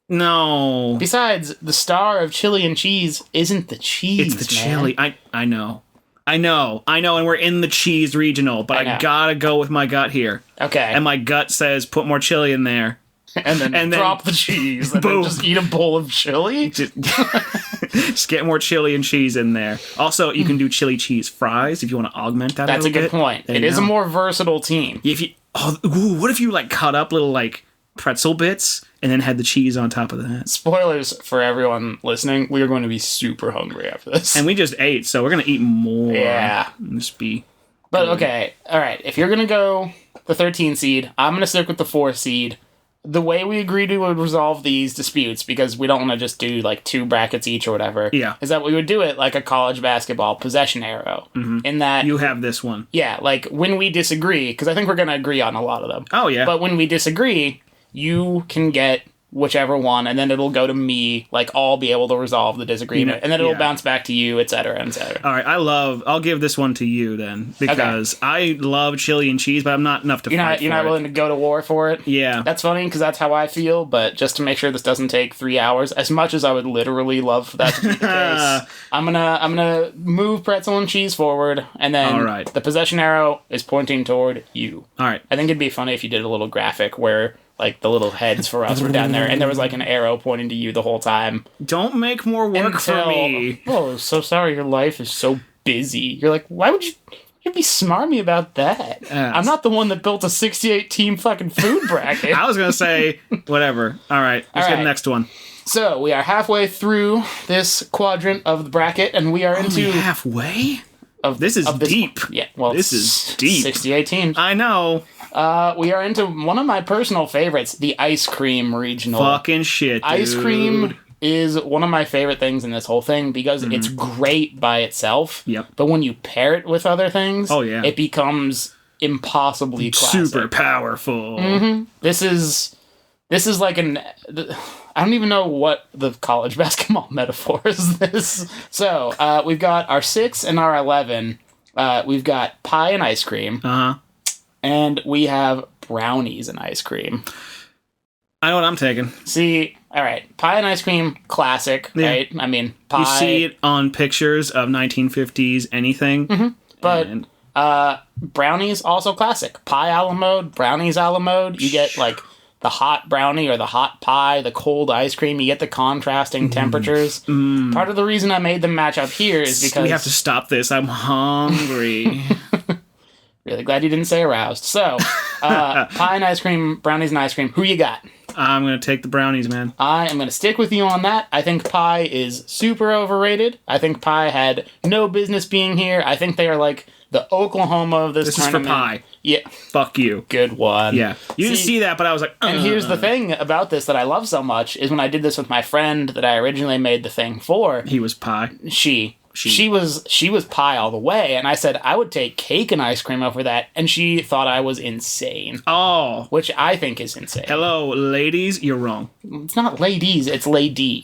S1: No.
S2: Besides, the star of chili and cheese isn't the cheese,
S1: it's the chili. I know. And we're in the cheese regional, but I gotta go with my gut here.
S2: Okay.
S1: And my gut says, put more chili in there.
S2: And then drop the cheese, and then just eat a bowl of chili?
S1: Just get more chili and cheese in there. Also, you can do chili cheese fries if you want to augment that.
S2: That's a good point. It is a more versatile team.
S1: What if you like cut up little like pretzel bits and then had the cheese on top of that?
S2: Spoilers for everyone listening: we are going to be super hungry after this,
S1: and we just ate, so we're gonna eat more.
S2: Yeah,
S1: just be.
S2: But okay, all right. If you're gonna go the 13 seed, I'm gonna stick with the 4 seed. The way we agreed we would resolve these disputes, because we don't want to just do like 2 brackets each or whatever, is that we would do it like a college basketball possession arrow. In that
S1: you have this one.
S2: Yeah, like when we disagree, because I think we're going to agree on a lot of them.
S1: Oh, yeah.
S2: But when we disagree, you can get whichever one, and then it'll go to me, like I'll be able to resolve the disagreement, and then it'll bounce back to you, etc., etc.
S1: All right, I'll give this one to you then, because I love chili and cheese, but I'm not enough to fight for
S2: You're not willing to go to war for it?
S1: Yeah.
S2: That's funny, because that's how I feel, but just to make sure this doesn't take 3 hours, as much as I would literally love for that to be the case, I'm gonna move pretzel and cheese forward, and then the possession arrow is pointing toward you.
S1: All right.
S2: I think it'd be funny if you did a little graphic where Like, the little heads for us were down there, and there was, like, an arrow pointing to you the whole time.
S1: Don't make more work for me.
S2: Oh, so sorry, your life is so busy. You're like, why would you'd be smarmy about that?
S1: Yes.
S2: I'm not the one that built a 68-team fucking food bracket.
S1: I was going to say, whatever. All right, let's get the next one.
S2: So, we are halfway through this quadrant of the bracket, and we are into...
S1: halfway? This is deep.
S2: Yeah, well,
S1: this is deep.
S2: 68 teams.
S1: I know.
S2: We are into one of my personal favorites, the ice cream regional.
S1: Fucking shit, dude.
S2: Ice cream is one of my favorite things in this whole thing because it's great by itself.
S1: Yep.
S2: But when you pair it with other things, it becomes impossibly classic.
S1: Super powerful.
S2: Mm-hmm. This is like I don't even know what the college basketball metaphor is this. So, we've got our 6 and our 11. We've got pie and ice cream.
S1: Uh-huh.
S2: And we have brownies and ice cream.
S1: I know what I'm taking.
S2: See, all right, pie and ice cream, classic, right? I mean, pie.
S1: You see it on pictures of 1950s anything.
S2: Mm-hmm. But brownies, also classic. Pie a la mode, brownies a la mode. You get, like, the hot brownie or the hot pie, the cold ice cream. You get the contrasting temperatures. Part of the reason I made them match up here is because...
S1: We have to stop this. I'm hungry.
S2: Really glad you didn't say aroused. So, pie and ice cream, brownies and ice cream. Who you got?
S1: I'm going to take the brownies, man.
S2: I am going to stick with you on that. I think pie is super overrated. I think pie had no business being here. I think they are like the Oklahoma of this tournament.
S1: This is for pie.
S2: Yeah.
S1: Fuck you.
S2: Good one.
S1: Yeah. You didn't see that, but I was like,
S2: And here's the thing about this that I love so much is when I did this with my friend that I originally made the thing for.
S1: He was pie.
S2: She was pie all the way, and I said I would take cake and ice cream over that, and she thought I was insane.
S1: Oh.
S2: Which I think is insane.
S1: Hello, ladies, you're wrong.
S2: It's not ladies, it's lady.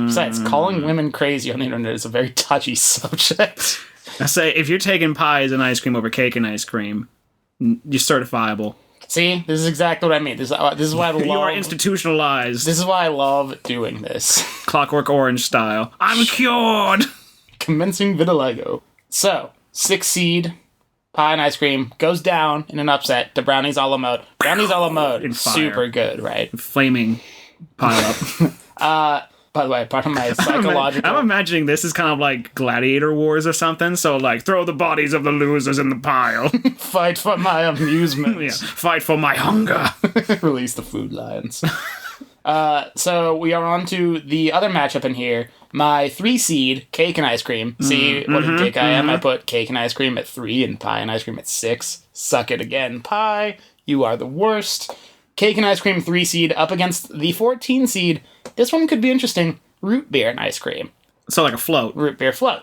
S2: Besides, calling women crazy on the internet is a very touchy subject.
S1: I say, if you're taking pies and ice cream over cake and ice cream, you're certifiable.
S2: See, this is exactly what I mean. This is why I love...
S1: You are institutionalized.
S2: This is why I love doing this.
S1: Clockwork Orange style. I'm cured!
S2: Commencing vitiligo. So, 6 seed, pie and ice cream, goes down in an upset to brownies a la mode. Brownies a la mode, super good, right?
S1: Flaming pile up.
S2: By the way, part of my psychological...
S1: I'm imagining this is kind of like Gladiator Wars or something, so like, throw the bodies of the losers in the pile.
S2: Fight for my amusement.
S1: Yeah. Fight for my hunger.
S2: Release the food lions. So we are on to the other matchup in here. My 3 seed, cake and ice cream. See what a dick I am? I put cake and ice cream at 3 and pie and ice cream at 6. Suck it again, pie. You are the worst. Cake and ice cream 3 seed up against the 14 seed. This one could be interesting. Root beer and ice cream.
S1: So like a float.
S2: Root beer float.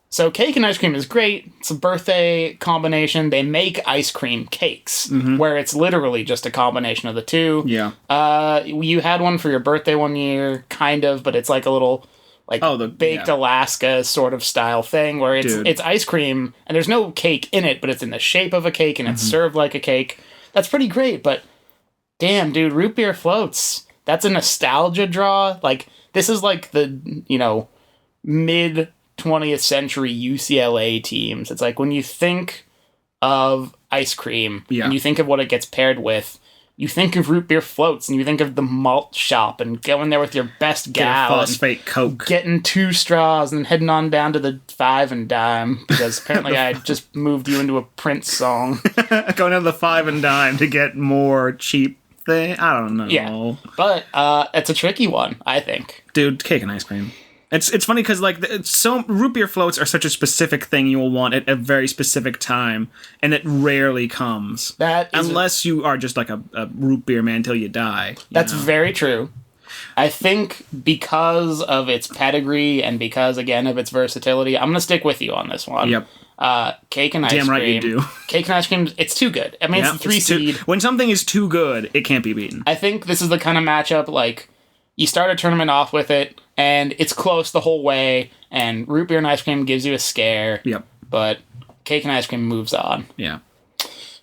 S2: So cake and ice cream is great. It's a birthday combination. They make ice cream cakes, where it's literally just a combination of the two.
S1: Yeah.
S2: You had one for your birthday one year, kind of, but it's like a little baked Alaska sort of style thing where it's ice cream and there's no cake in it, but it's in the shape of a cake and it's served like a cake. That's pretty great, but damn, dude, root beer floats. That's a nostalgia draw. Like, this is like the, mid 20th century UCLA teams. It's like when you think of ice cream and you think of what it gets paired with, you think of root beer floats and you think of the malt shop and going there with your best gal.
S1: Get a phosphate Coke.
S2: Getting 2 straws and heading on down to the 5 and dime because apparently I just moved you into a Prince song.
S1: Going to the 5 and dime to get more cheap thing. I don't know.
S2: Yeah, but it's a tricky one, I think.
S1: Dude, cake and ice cream. It's funny because like root beer floats are such a specific thing you will want at a very specific time, and it rarely comes. Unless you are just like a root beer man till you die.
S2: That's very true. I think because of its pedigree and because again of its versatility, I'm gonna stick with you on this one.
S1: Yep.
S2: Cake and ice cream.
S1: Damn right you do.
S2: Cake and ice cream, it's too good. I mean, it's a 3 seed.
S1: When something is too good, it can't be beaten.
S2: I think this is the kind of matchup, like, you start a tournament off with it, and it's close the whole way, and root beer and ice cream gives you a scare.
S1: Yep.
S2: But cake and ice cream moves on.
S1: Yeah.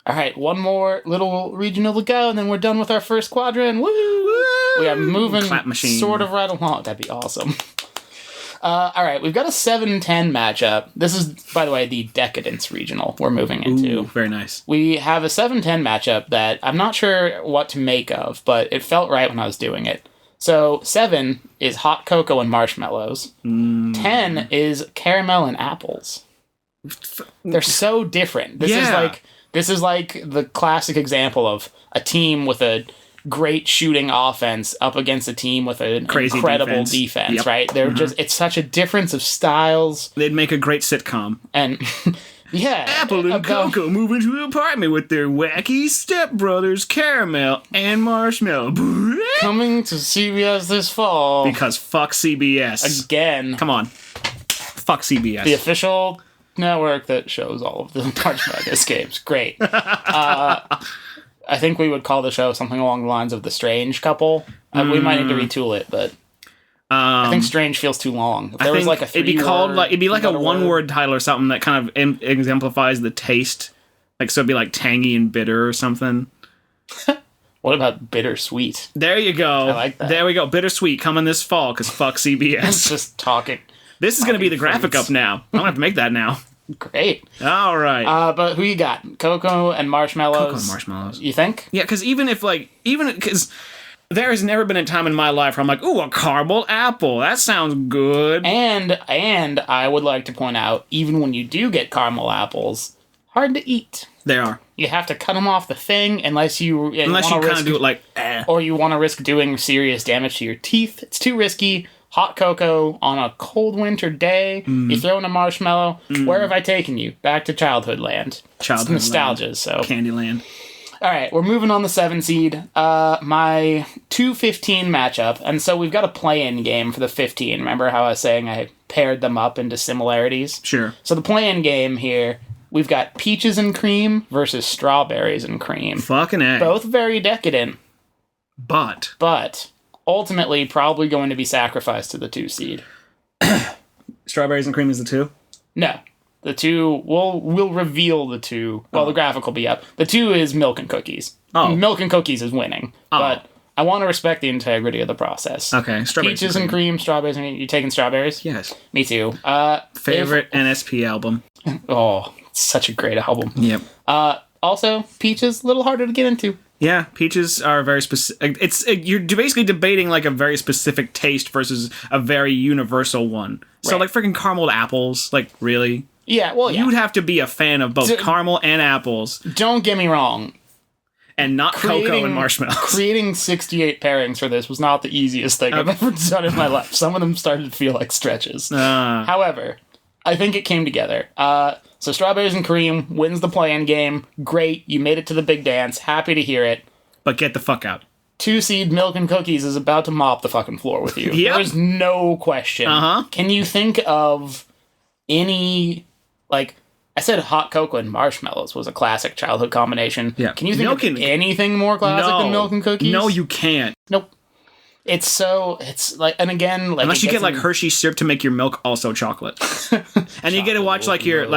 S2: All right, one more little regional to go, and then we're done with our first quadrant. Woo! We are moving sort of right along. That'd be awesome. All right, we've got a 7-10 matchup. This is, by the way, the Decadence Regional we're moving into.
S1: Ooh, very nice.
S2: We have a 7-10 matchup that I'm not sure what to make of, but it felt right when I was doing it. So 7 is hot cocoa and marshmallows. 10 is caramel and apples. They're so different. This is like the classic example of a team with a great shooting offense up against a team with an incredible defense,
S1: yep.
S2: right? They're just, it's such a difference of styles.
S1: They'd make a great sitcom.
S2: And yeah.
S1: Apple and Coco move into an apartment with their wacky stepbrothers, Caramel and Marshmallow.
S2: Coming to CBS this fall.
S1: Because fuck CBS.
S2: Again.
S1: Come on. Fuck CBS.
S2: The official network that shows all of the March Madness games. Great. I think we would call the show something along the lines of The Strange Couple. We might need to retool it, but I think Strange feels too long. If there was like a
S1: it'd be called like a one-word title or something that kind of exemplifies the taste. Like, so it'd be like tangy and bitter or something.
S2: What about bittersweet?
S1: There you go.
S2: I like that.
S1: There we go. Bittersweet coming this fall because fuck CBS.
S2: Just talking.
S1: This is going to be the graphic up now. I'm going to have to make that now.
S2: Great.
S1: All right.
S2: But who you got? Cocoa and marshmallows?
S1: Cocoa and marshmallows.
S2: You think?
S1: Yeah, because even because there has never been a time in my life where I'm like, ooh, a caramel apple. That sounds good.
S2: And I would like to point out, even when you do get caramel apples, hard to eat.
S1: They are.
S2: You have to cut them off the thing unless you kind
S1: of do it like,
S2: or you want to risk doing serious damage to your teeth. It's too risky. Hot cocoa on a cold winter day. You throw in a marshmallow. Where have I taken you? Back to childhood land. It's nostalgia.
S1: Land.
S2: So
S1: Candyland.
S2: All right, we're moving on the 7 seed. My 2-15 matchup, and so we've got a play-in game for the 15. Remember how I was saying I paired them up into similarities?
S1: Sure.
S2: So the play-in game here, we've got peaches and cream versus strawberries and cream.
S1: Fucking A.
S2: Both very decadent. But ultimately probably going to be sacrificed to the 2 seed.
S1: Strawberries and cream is the 2?
S2: No. The 2, we'll reveal the 2. Well, the graphic will be up. The 2 is milk and cookies.
S1: Oh.
S2: Milk and cookies is winning.
S1: Oh.
S2: But I want to respect the integrity of the process.
S1: Okay, strawberries
S2: Peaches and cream, strawberries. You taking strawberries?
S1: Yes.
S2: Me too.
S1: Favorite NSP album.
S2: Oh, it's such a great album.
S1: Yep.
S2: Also, peaches, a little harder to get into.
S1: Yeah, peaches are very specific. You're basically debating like a very specific taste versus a very universal one. So like freaking caramel apples, like really?
S2: Yeah, well,
S1: You'd have to be a fan of both caramel and apples.
S2: Don't get me wrong.
S1: And not cocoa and marshmallows. Creating
S2: 68 pairings for this was not the easiest thing I've ever done in my life. Some of them started to feel like stretches. However, I think it came together. So strawberries and cream wins the play-in game. Great, you made it to the big dance. Happy to hear it.
S1: But get the fuck out.
S2: 2 seed milk and cookies is about to mop the fucking floor with you.
S1: Yep.
S2: There's no question. Can you think of any, like, I said hot cocoa and marshmallows was a classic childhood combination.
S1: Yeah.
S2: Can you think of anything more classic than milk and cookies?
S1: No, you can't.
S2: Nope. It's like, and again, like,
S1: unless you get like Hershey syrup to make your milk also chocolate, and you get to watch like your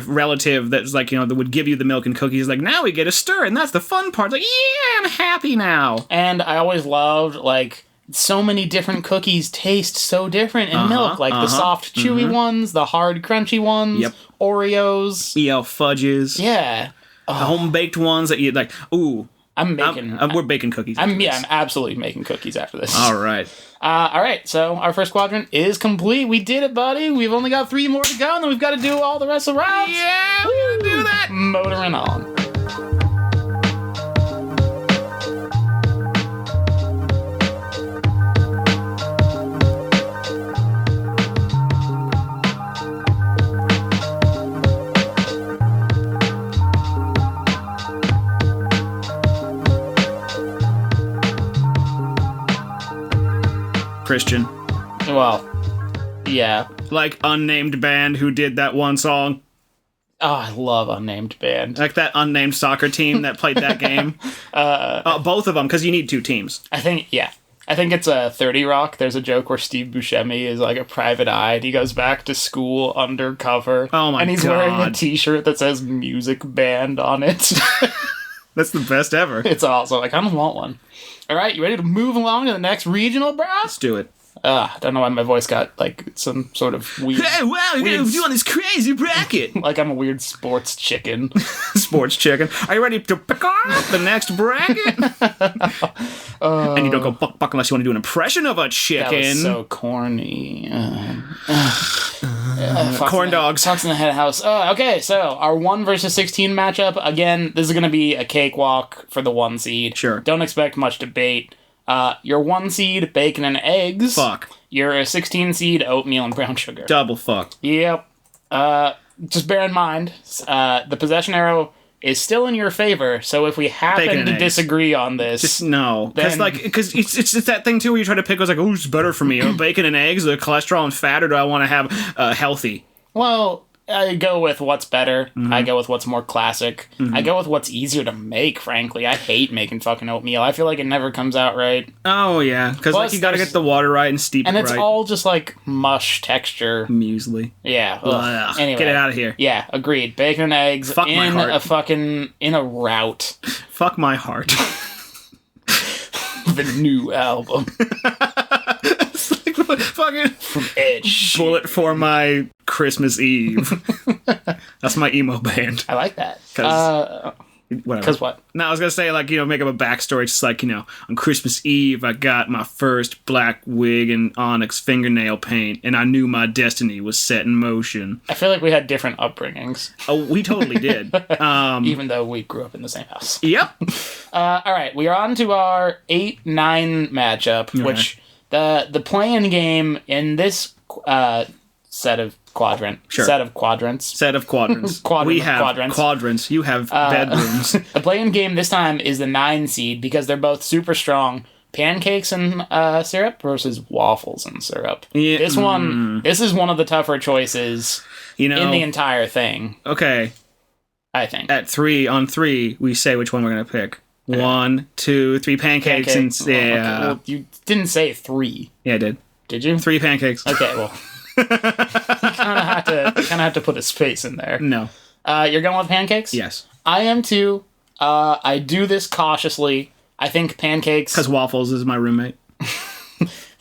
S1: relative that's like, you know, that would give you the milk and cookies. Like, now we get a stir, and that's the fun part. Like, yeah, I'm happy now.
S2: And I always loved like so many different cookies taste so different in milk, like the soft, chewy ones, the hard, crunchy ones, Oreos,
S1: fudges, the home baked ones that you like. Ooh. We're baking cookies.
S2: I'm absolutely making cookies after this.
S1: All right.
S2: All right. So our first quadrant is complete. We did it, buddy. We've only got 3 more to go, and then we've got to do all the rest of the rounds.
S1: Yeah, we're gonna do that.
S2: Motoring on.
S1: Christian.
S2: Well, yeah.
S1: Like unnamed band who did that one song.
S2: Oh, I love unnamed band.
S1: Like that unnamed soccer team that played that game. Both of them, because you need 2 teams.
S2: I think it's a 30 Rock. There's a joke where Steve Buscemi is like a private eye, and he goes back to school undercover.
S1: Oh my god.
S2: And he's wearing a t-shirt that says music band on it.
S1: That's the best ever.
S2: It's awesome. I kind of want one. All right, you ready to move along to the next regional, bro?
S1: Let's do it.
S2: I don't know why my voice got, like, some sort of weird...
S1: Hey, wow, you're doing this crazy bracket.
S2: Like I'm a weird sports chicken.
S1: Sports chicken. Are you ready to pick up the next bracket? And you don't go buck unless you want to do an impression of a chicken.
S2: That was so corny.
S1: Corn dogs.
S2: Fox in the Head House. Okay, so our 1 versus 16 matchup. Again, this is going to be a cakewalk for the 1 seed.
S1: Sure.
S2: Don't expect much debate. Your 1 seed, bacon and eggs.
S1: Fuck.
S2: Your 16 seed, oatmeal and brown sugar.
S1: Double fuck.
S2: Yep. Just bear in mind, the possession arrow is still in your favor, so if we happen to disagree on this...
S1: Just no. Because it's that thing, too, where you try to pick, like, oh, it's better for me. Bacon and eggs, the cholesterol and fat, or do I want to have healthy?
S2: Well, I go with what's better. Mm-hmm. I go with what's more classic. Mm-hmm. I go with what's easier to make, frankly. I hate making fucking oatmeal. I feel like it never comes out right.
S1: Oh, yeah. Because like, you gotta get the water right and steep it right.
S2: And it's all just, like, mush texture.
S1: Muesli.
S2: Yeah.
S1: Ugh.
S2: Anyway.
S1: Get it out of here.
S2: Yeah, agreed. Bacon and eggs
S1: Fuck my heart.
S2: In a route.
S1: Fuck my heart.
S2: The new album.
S1: Fucking
S2: from Edge.
S1: Bullet for my Christmas Eve. That's my emo band.
S2: I like that.
S1: Because
S2: what?
S1: No, I was gonna say, like, you know, make up a backstory. It's just like, you know, on Christmas Eve, I got my first black wig and onyx fingernail paint, and I knew my destiny was set in motion.
S2: I feel like we had different upbringings.
S1: Oh, we totally did.
S2: Even though we grew up in the same house.
S1: Yep.
S2: All right, we are on to our 8-9 matchup, which the play-in game in this set of quadrants.
S1: We have quadrants. You have bedrooms.
S2: The play-in game this time is the 9 seed because they're both super strong. Pancakes and syrup versus waffles and syrup. Yeah. This is one of the tougher choices in the entire thing.
S1: Okay.
S2: I think.
S1: At 3 on 3, we say which one we're going to pick. 1, 2, 3 pancakes and... Yeah.
S2: Okay. Well, you didn't say 3.
S1: Yeah, I did.
S2: Did you?
S1: 3 pancakes.
S2: Okay, well... you kind of have to put a space in there.
S1: No.
S2: You're going with pancakes?
S1: Yes.
S2: I am too. I do this cautiously. I think pancakes...
S1: Because Waffles is my roommate.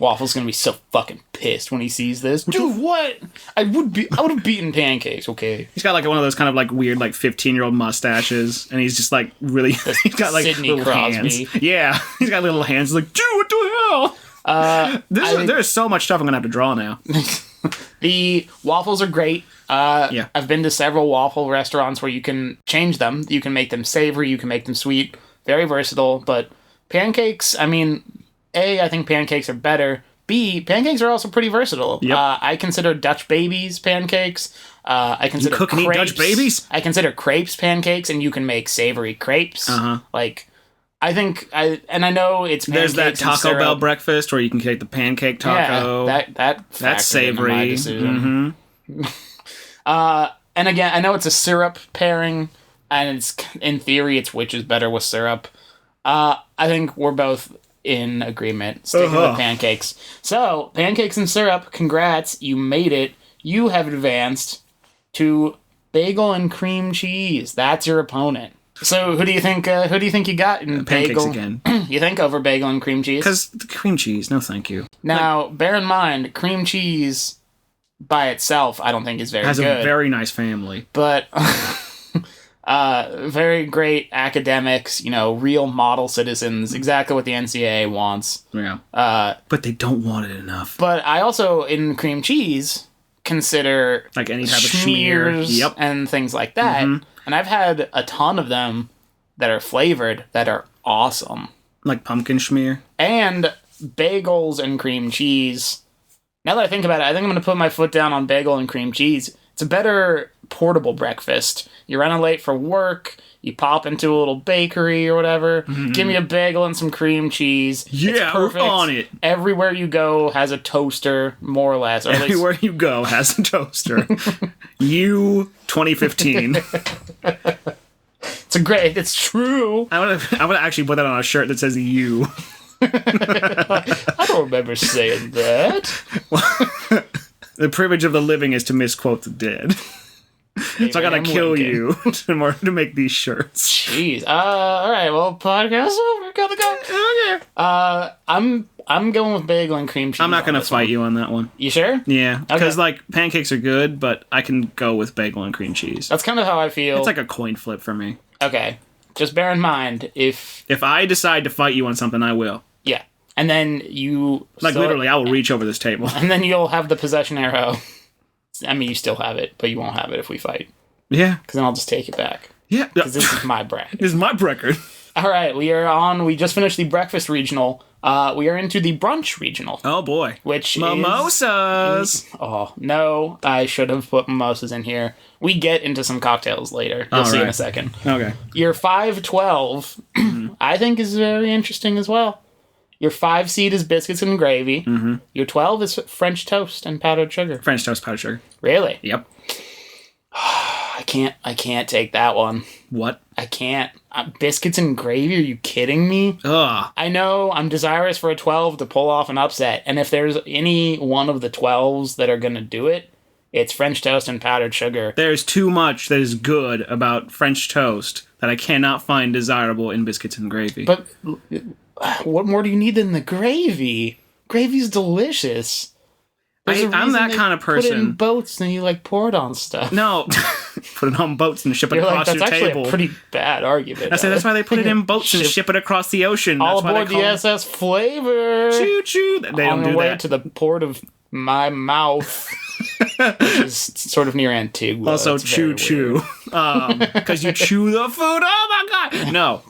S2: Waffles gonna be so fucking pissed when he sees this. Dude, what? I would have beaten pancakes, okay?
S1: He's got like one of those kind of like weird like 15-year-old mustaches, and he's just like really... he's got like
S2: Sidney
S1: little
S2: Crosby.
S1: hands. Yeah, he's got little hands like, dude, what the hell? There's so much stuff I'm gonna have to draw now.
S2: The waffles are great.
S1: Yeah.
S2: I've been to several waffle restaurants where you can change them. You can make them savory, you can make them sweet. Very versatile, but pancakes, I mean, A, I think pancakes are better. B, pancakes are also pretty versatile.
S1: Yep.
S2: I consider Dutch babies pancakes. I consider
S1: you cook and eat Dutch babies?
S2: I consider crepes pancakes, and you can make savory crepes. Like, I think, I know it's pancakes.
S1: There's that Taco Bell breakfast where you can take the pancake taco.
S2: Yeah, that's savory. My decision. And again, I know it's a syrup pairing, and it's in theory, it's which is better with syrup. I think we're both in agreement, sticking with pancakes. So, pancakes and syrup, congrats, you made it. You have advanced to bagel and cream cheese. That's your opponent. So, who do you think you got in
S1: pancakes
S2: bagel?
S1: Again.
S2: You think over bagel and cream cheese?
S1: Because cream cheese, no thank you.
S2: Now, bear in mind, cream cheese by itself, I don't think is very good.
S1: Has a very nice family.
S2: But... very great academics, real model citizens, exactly what the NCAA wants.
S1: Yeah. But they don't want it enough.
S2: But I also, in cream cheese, consider
S1: like any type of schmear
S2: and things like that. Mm-hmm. And I've had a ton of them that are flavored that are awesome.
S1: Like pumpkin schmear?
S2: And bagels and cream cheese. Now that I think about it, I think I'm going to put my foot down on bagel and cream cheese. It's a better portable breakfast. You're running late for work, you pop into a little bakery or whatever, give me a bagel and some cream cheese.
S1: Yeah,
S2: it's perfect.
S1: We're on it.
S2: Everywhere you go has a toaster, more or less. Or
S1: everywhere you go has a toaster. You, 2015.
S2: It's true.
S1: I'm gonna actually put that on a shirt that says you.
S2: I don't remember saying that.
S1: The privilege of the living is to misquote the dead. So I gotta kill you in order to make these shirts.
S2: Jeez. All right. Well, podcast over. Gotta go.
S1: Okay.
S2: I'm going with bagel and cream cheese.
S1: I'm not going to fight you on that one.
S2: You sure?
S1: Yeah, because like pancakes are good, but I can go with bagel and cream cheese.
S2: That's kind of how I feel.
S1: It's like a coin flip for me.
S2: Okay. Just bear in mind, if
S1: I decide to fight you on something, I will.
S2: Yeah. And then you...
S1: literally, I will reach over this table.
S2: And then you'll have the possession arrow. I mean, you still have it, but you won't have it if we fight.
S1: Yeah.
S2: Because then I'll just take it back.
S1: Yeah.
S2: Because this is my bracket.
S1: This is my bracket.
S2: All right, we just finished the breakfast regional. We are into the brunch regional.
S1: Oh, boy.
S2: Which
S1: Mimosas!
S2: Oh, no. I should have put mimosas in here. We get into some cocktails later. You'll see in a second.
S1: Okay.
S2: Your 5-12, I think, is very interesting as well. Your 5 seed is biscuits and gravy. Mm-hmm. Your 12 is French toast and powdered sugar.
S1: French toast, powdered sugar.
S2: Really?
S1: Yep.
S2: I can't take that one.
S1: What?
S2: I can't. Biscuits and gravy? Are you kidding me?
S1: Ugh.
S2: I know I'm desirous for a 12 to pull off an upset, and if there's any one of the 12s that are going to do it, it's French toast and powdered sugar.
S1: There's too much that is good about French toast that I cannot find desirable in biscuits and gravy.
S2: But what more do you need than the gravy? Gravy's delicious.
S1: I'm that kind of person.
S2: Put it in boats and you pour it on stuff.
S1: No, put it on boats and ship it across your table.
S2: That's actually a pretty bad argument.
S1: I say that's why they put it in boats and ship it across the ocean.
S2: All
S1: that's
S2: aboard the SS Flavor.
S1: Choo choo. They don't do that.
S2: On the way to the port of my mouth. Which is sort of near Antigua.
S1: Also, choo choo. Because you chew the food. Oh my god. No,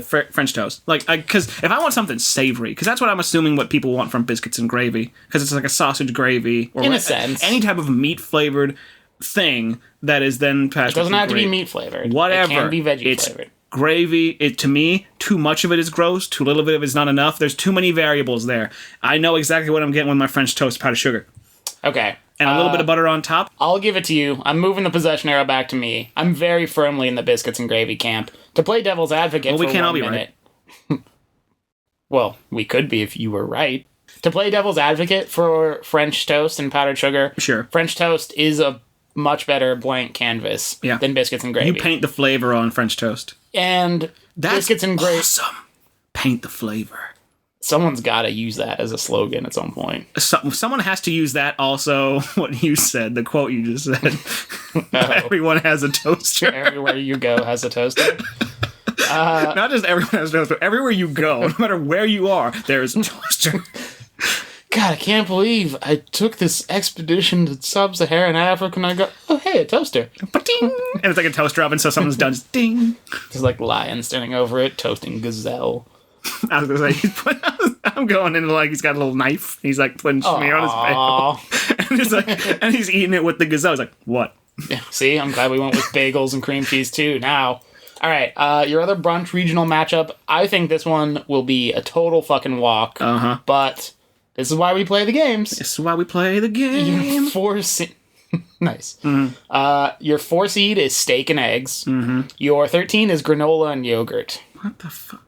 S1: French toast. Because if I want something savory, because that's what I'm assuming what people want from biscuits and gravy, because it's like a sausage gravy or
S2: in a sense,
S1: any type of meat flavored thing that is then passed.
S2: It doesn't have to be meat flavored.
S1: Whatever.
S2: It can be veggie flavored.
S1: Gravy, to me, too much of it is gross, too little of it is not enough. There's too many variables there. I know exactly what I'm getting with my French toast powdered sugar.
S2: Okay.
S1: And a little bit of butter on top.
S2: I'll give it to you. I'm moving the possession arrow back to me. I'm very firmly in the biscuits and gravy camp. To play devil's advocate for 1 minute. Well, we can't all be right. Well, we could be if you were right. To play devil's advocate for French toast and powdered sugar.
S1: Sure.
S2: French toast is a much better blank canvas than biscuits and gravy.
S1: You paint the flavor on French toast.
S2: And biscuits and gravy.
S1: Awesome. Paint the flavor.
S2: Someone's got to use that as a slogan at some point.
S1: Someone has to use that also, what you said, the quote you just said. Everyone has a toaster.
S2: Everywhere you go has a toaster.
S1: Not just everyone has a toaster, but everywhere you go, no matter where you are, there is a toaster.
S2: God, I can't believe I took this expedition to sub-Saharan Africa and I go, oh, hey, a toaster.
S1: Ba-ding! And it's like a toaster oven, so something's done. Just ding.
S2: There's lion standing over it, toasting gazelle.
S1: I was going to say, I'm going into he's got a little knife. He's putting smear on his bagel. And he's eating it with the gazelle. He's like, what?
S2: Yeah, see, I'm glad we went with bagels and cream cheese too now. All right, your other brunch regional matchup, I think this one will be a total fucking walk.
S1: Uh-huh.
S2: But this is why we play the games.
S1: This is why we play the game.
S2: Nice.
S1: Mm-hmm.
S2: Your 4 seed is steak and eggs.
S1: Mm-hmm.
S2: Your 13 is granola and yogurt.
S1: What the fuck?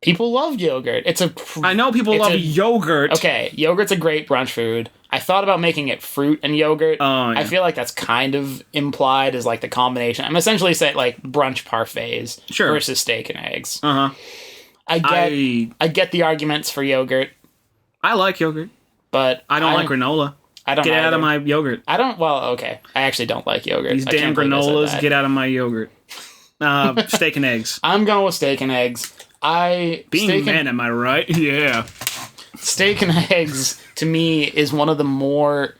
S2: People love yogurt.
S1: I know people love yogurt.
S2: Okay, yogurt's a great brunch food. I thought about making it fruit and yogurt.
S1: Oh, yeah.
S2: I feel like that's kind of implied as the combination. I'm essentially saying brunch parfaits versus steak and eggs.
S1: Uh-huh.
S2: I get the arguments for yogurt.
S1: I like yogurt.
S2: But
S1: I don't like granola.
S2: I don't
S1: Get
S2: either.
S1: out of my yogurt.
S2: Okay. I actually don't like yogurt.
S1: These damn granolas, get out of my yogurt. Steak and eggs.
S2: I'm going with steak and eggs.
S1: Am I right? Yeah.
S2: Steak and eggs, to me, is one of the more,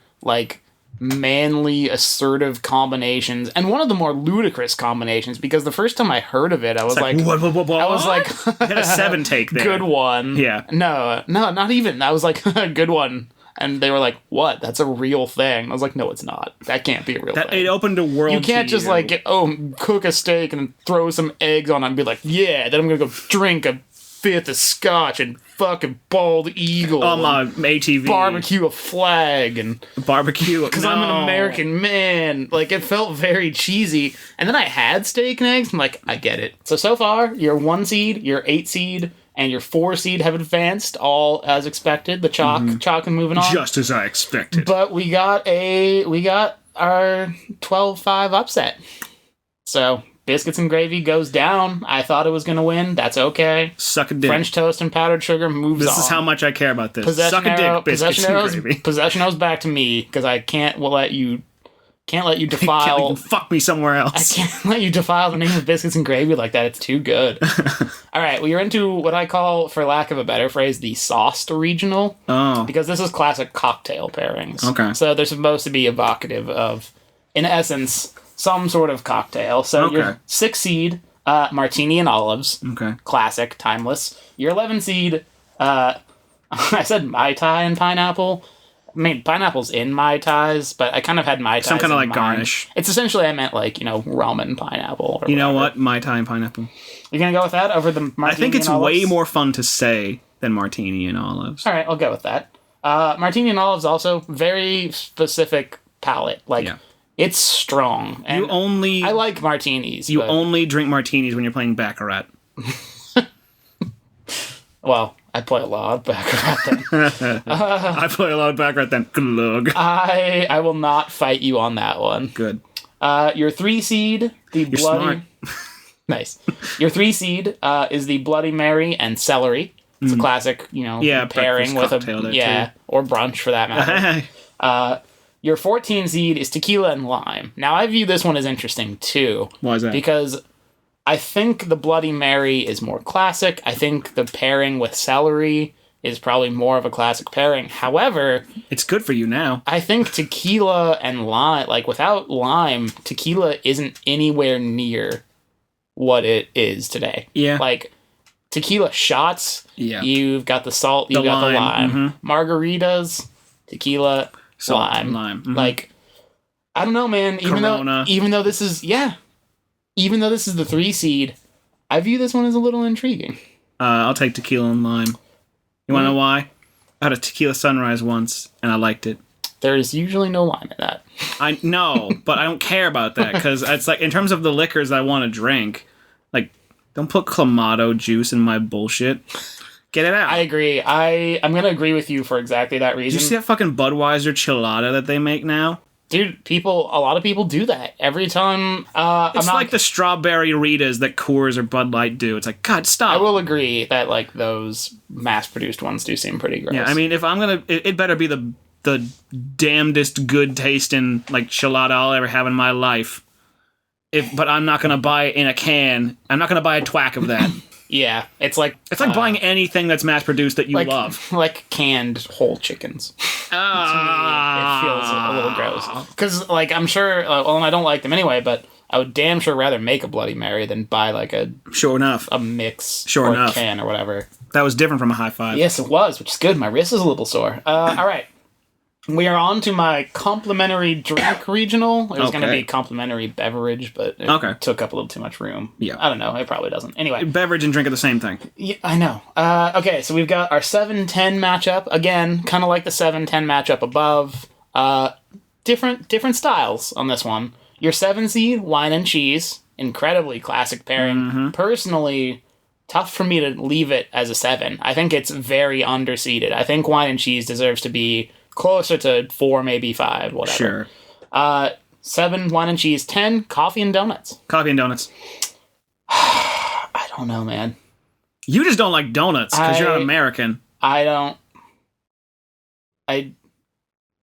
S2: manly, assertive combinations, and one of the more ludicrous combinations, because the first time I heard of it, I was
S1: what?
S2: I was like...
S1: You had a 7 take there.
S2: Good one.
S1: Yeah.
S2: No, not even. I was like, good one. And they were like, what? That's a real thing. I was like, no, it's not. That can't be a real thing.
S1: It opened a world.
S2: You can't just cook a steak and throw some eggs on it and be like, yeah, then I'm going to go drink a 5th of scotch and fucking bald eagle.
S1: On my ATV.
S2: Barbecue a flag and...
S1: Barbecue.
S2: Because I'm an American man. It felt very cheesy. And then I had steak and eggs. I'm like, I get it. So far, your 1 seed, your 8 seed... and your 4 seed have advanced, all as expected. The chalk and moving on.
S1: Just as I expected.
S2: But we got our 12-5 upset. So biscuits and gravy goes down. I thought it was going to win. That's okay.
S1: Suck a dick.
S2: French toast and powdered sugar moves on.
S1: This is how much I care about this.
S2: Possession
S1: Suck a dick, biscuits and gravy.
S2: Possession arrow's back to me because I can't let you defile.
S1: You can fuck me somewhere else.
S2: I can't let you defile the name of biscuits and gravy like that. It's too good. All right, well, you're into what I call, for lack of a better phrase, the sauced regional.
S1: Oh.
S2: Because this is classic cocktail pairings.
S1: Okay.
S2: So they're supposed to be evocative of, in essence, some sort of cocktail. So your 6 seed, martini and olives.
S1: Okay.
S2: Classic, timeless. Your 11 seed, I said Mai Tai and pineapple. I mean, pineapple's in Mai Tais, but I kind of had Mai Tais.
S1: Some kind of like garnish.
S2: It's essentially, I meant like, rum and pineapple. Or
S1: you know what? Mai Tai and pineapple.
S2: You're going to go with that over the martini?
S1: I think it's
S2: and olives?
S1: way more fun to say than martini and olives.
S2: All right, I'll go with that. Martini and olives also very specific palate. Like, it's strong. And I like martinis.
S1: You only drink martinis when you're playing Baccarat.
S2: Well, I play a lot of Baccarat then.
S1: I play a lot of Baccarat then. Glug.
S2: I will not fight you on that one.
S1: Good.
S2: Your 3 seed,
S1: You're
S2: bloody...
S1: smart.
S2: Nice. Your 3 seed is the Bloody Mary and celery. It's a classic, pairing with or brunch for that matter. Your 14 seed is tequila and lime. Now, I view this one as interesting, too.
S1: Why is that?
S2: Because I think the Bloody Mary is more classic. I think the pairing with celery is probably more of a classic pairing. However...
S1: It's good for you now.
S2: I think tequila and lime, like, without lime, tequila isn't anywhere near what it is today.
S1: Yeah.
S2: Like, tequila shots, you've got the salt, you've got the lime. Mm-hmm. Margaritas, tequila,
S1: salt,
S2: lime.
S1: Mm-hmm.
S2: Like, I don't know, man. Even though this is the 3 seed, I view this one as a little intriguing.
S1: I'll take tequila and lime. You want to know why? I had a tequila sunrise once, and I liked it.
S2: There's usually no lime in that.
S1: I know, but I don't care about that, because it's like, in terms of the liquors I want to drink, like, don't put Clamato juice in my bullshit. Get it out.
S2: I agree. I'm going to agree with you for exactly that reason.
S1: Did you see that fucking Budweiser Chilada that they make now?
S2: Dude, a lot of people do that. Every time...
S1: it's like the strawberry Ritas that Coors or Bud Light do. It's like, God, stop.
S2: I will agree that, like, those mass-produced ones do seem pretty gross.
S1: Yeah, I mean, if I'm gonna... It better be the damnedest good-tasting, like, Chilada I'll ever have in my life. But I'm not gonna buy it in a can. I'm not gonna buy a twack of that.
S2: Yeah, it's like
S1: buying anything that's mass-produced that you love.
S2: Like canned whole chickens. To me, it feels a little gross. Because, like, I'm sure... and I don't like them anyway, but I would damn sure rather make a Bloody Mary than buy, like, a mix can or whatever.
S1: That was different from a high five.
S2: Yes, it was, which is good. My wrist is a little sore. All right. We are on to my complimentary drink regional. It was going to be complimentary beverage, but it took up a little too much room.
S1: Yeah.
S2: I don't know. It probably doesn't. Anyway.
S1: Beverage and drink are the same thing.
S2: Yeah, I know. Okay, so we've got our 7-10 matchup. Again, kind of like the 7-10 matchup above. Different styles on this one. Your 7 seed, wine and cheese. Incredibly classic pairing. Mm-hmm. Personally, tough for me to leave it as a 7. I think it's very underseeded. I think wine and cheese deserves to be... closer to 4, maybe 5, whatever.
S1: Sure.
S2: 7, wine and cheese. 10, coffee and donuts.
S1: Coffee and donuts.
S2: I don't know, man.
S1: You just don't like donuts because you're an American.
S2: I don't. I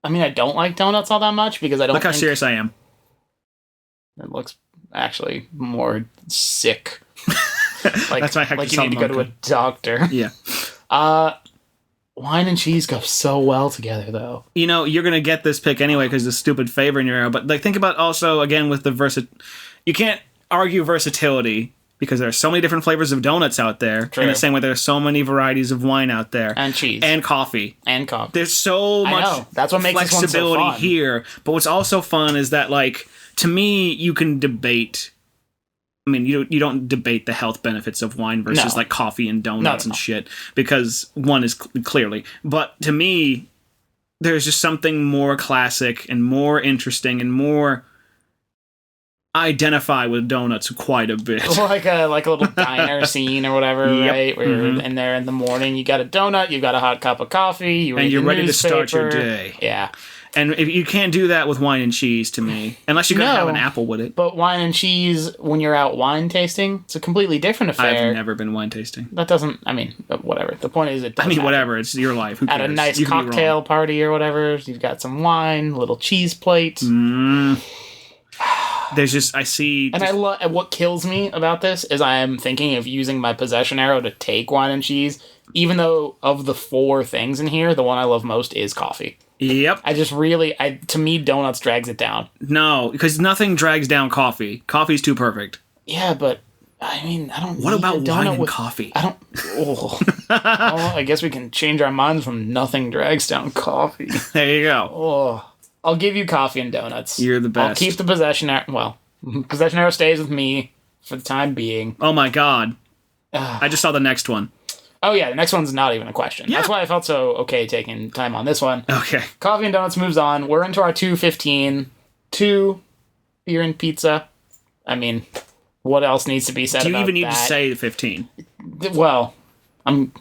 S2: mean, I don't like donuts all that much because I don't.
S1: Look how serious I am.
S2: It looks actually more sick. Like,
S1: that's my
S2: like you need to go to a doctor.
S1: Yeah.
S2: Wine and cheese go so well together, though.
S1: You know, you're going to get this pick anyway because the stupid flavor in your arrow. But like, think about also, again, with the you can't argue versatility because there are so many different flavors of donuts out there.
S2: True.
S1: In the same way there are so many varieties of wine out there.
S2: And cheese.
S1: And coffee. There's so much
S2: That's what makes
S1: flexibility
S2: this one so fun.
S1: here. But what's also fun is that, like, to me, you can debate... I mean, you don't debate the health benefits of wine versus like coffee and donuts and shit because one is clearly. But to me, there's just something more classic and more interesting and more identify with donuts quite a bit.
S2: Like a little diner scene or whatever, right? Where you're in there in the morning, you got a donut, you got a hot cup of coffee,
S1: and you're ready to start your day.
S2: Yeah.
S1: And if you can't do that with wine and cheese to me, unless you're going to have an apple with it.
S2: But wine and cheese, when you're out wine tasting, it's a completely different affair.
S1: I've never been wine tasting.
S2: That doesn't, whatever. The point is it does happen.
S1: Whatever. It's your life. Who cares?
S2: At a nice cocktail party or whatever, you've got some wine, a little cheese plate.
S1: There's just, I see...
S2: And what kills me about this is I am thinking of using my possession arrow to take wine and cheese, even though of the 4 things in here, the one I love most is coffee.
S1: Yep.
S2: To me, donuts drags it down.
S1: No, because nothing drags down coffee. Coffee's too perfect.
S2: Yeah, but, I don't
S1: What about wine and coffee?
S2: Well, I guess we can change our minds from nothing drags down coffee.
S1: There you go.
S2: Oh, I'll give you coffee and donuts.
S1: You're the best.
S2: I'll keep the possession arrow. Well, possession arrow stays with me for the time being.
S1: Oh my god. I just saw the next one.
S2: Oh yeah, the next one's not even a question. Yeah. That's why I felt so okay taking time on this one.
S1: Okay.
S2: Coffee and donuts moves on. We're into our 2:15. 2 beer and pizza. What else needs to be said about that? Do you even need to
S1: say 15?
S2: Well, I'm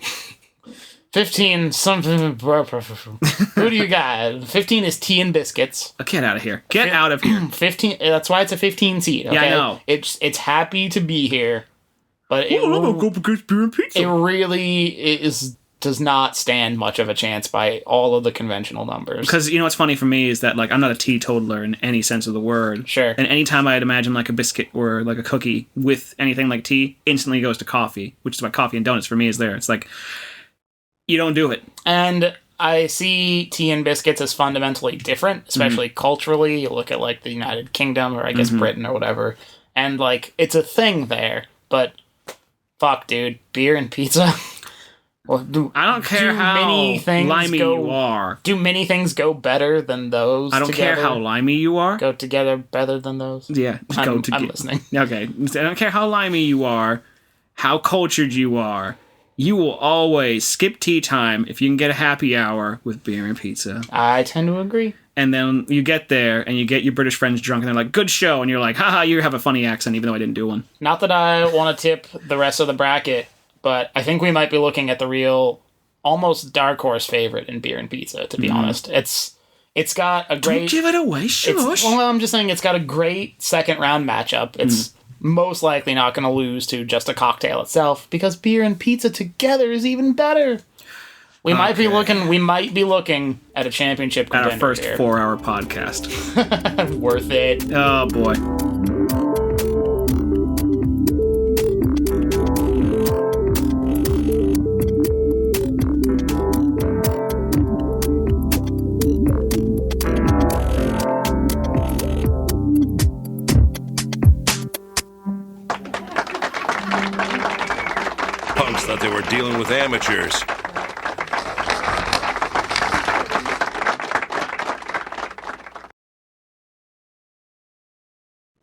S2: 15 something. Who do you got? 15 is tea and biscuits.
S1: Oh, get out of here. Get out of here.
S2: 15. That's why it's a 15 seed. Okay?
S1: Yeah, I know.
S2: It's happy to be here, but it really does not stand much of a chance by all of the conventional numbers.
S1: Because, what's funny for me is that, like, I'm not a teetotaler in any sense of the word.
S2: Sure.
S1: And anytime I'd imagine, like, a biscuit or, like, a cookie with anything like tea, instantly goes to coffee, which is why coffee and donuts for me is there. It's like, you don't do it.
S2: And I see tea and biscuits as fundamentally different, especially culturally. You look at, like, the United Kingdom or, I guess, Britain or whatever. And, like, it's a thing there. But, fuck, dude. Beer and pizza... Well,
S1: I don't care how limey you are.
S2: Do many things go better than those?
S1: I don't care how limey you are.
S2: Go together better than those?
S1: Yeah,
S2: I'm listening.
S1: Okay. I don't care how limey you are, how cultured you are. You will always skip tea time if you can get a happy hour with beer and pizza.
S2: I tend to agree.
S1: And then you get there, and you get your British friends drunk, and they're like, good show. And you're like, haha, you have a funny accent, even though I didn't do one.
S2: Not that I want to tip the rest of the bracket, but I think we might be looking at the real, almost dark horse favorite in beer and pizza, to be honest. It's got a great...
S1: Don't give it away, shush.
S2: Well, I'm just saying it's got a great second round matchup. It's most likely not going to lose to just a cocktail itself, because beer and pizza together is even better. We might be looking at a championship contender
S1: at our first
S2: here.
S1: 4-hour podcast.
S2: Worth it.
S1: Oh, boy.
S4: Thought they were dealing with amateurs.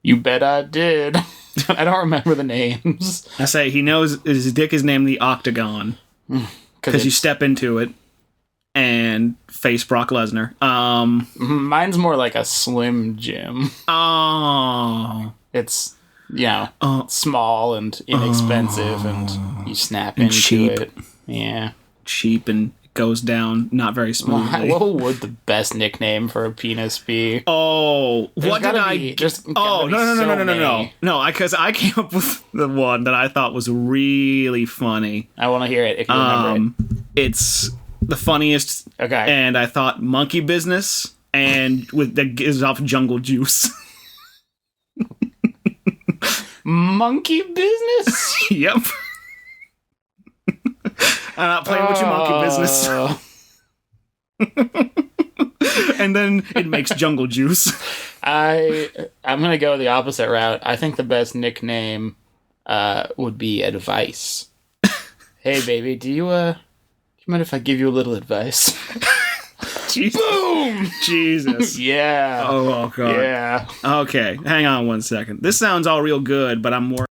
S2: You bet I did. I don't remember the names.
S1: I say he knows his dick is named the Octagon because you step into it and face Brock Lesnar.
S2: Mine's more like a Slim Jim.
S1: Oh,
S2: it's small and inexpensive, and you snap into
S1: cheap.
S2: it. Yeah,
S1: cheap and goes down not very smoothly.
S2: What would the best nickname for a penis be?
S1: Oh, what did I? No! Because I came up with the one that I thought was really funny.
S2: I want to hear it if you remember it.
S1: It's the funniest.
S2: Okay.
S1: And I thought monkey business, and that gives off jungle juice.
S2: Monkey business?
S1: Yep. I'm not playing with your monkey business. And then it makes jungle juice.
S2: I'm gonna go the opposite route. I think the best nickname would be advice. Hey baby, do you mind if I give you a little advice?
S1: Jesus.
S2: Boom!
S1: Jesus.
S2: Yeah.
S1: Oh, God.
S2: Yeah.
S1: Okay, hang on one second. This sounds all real good, but I'm more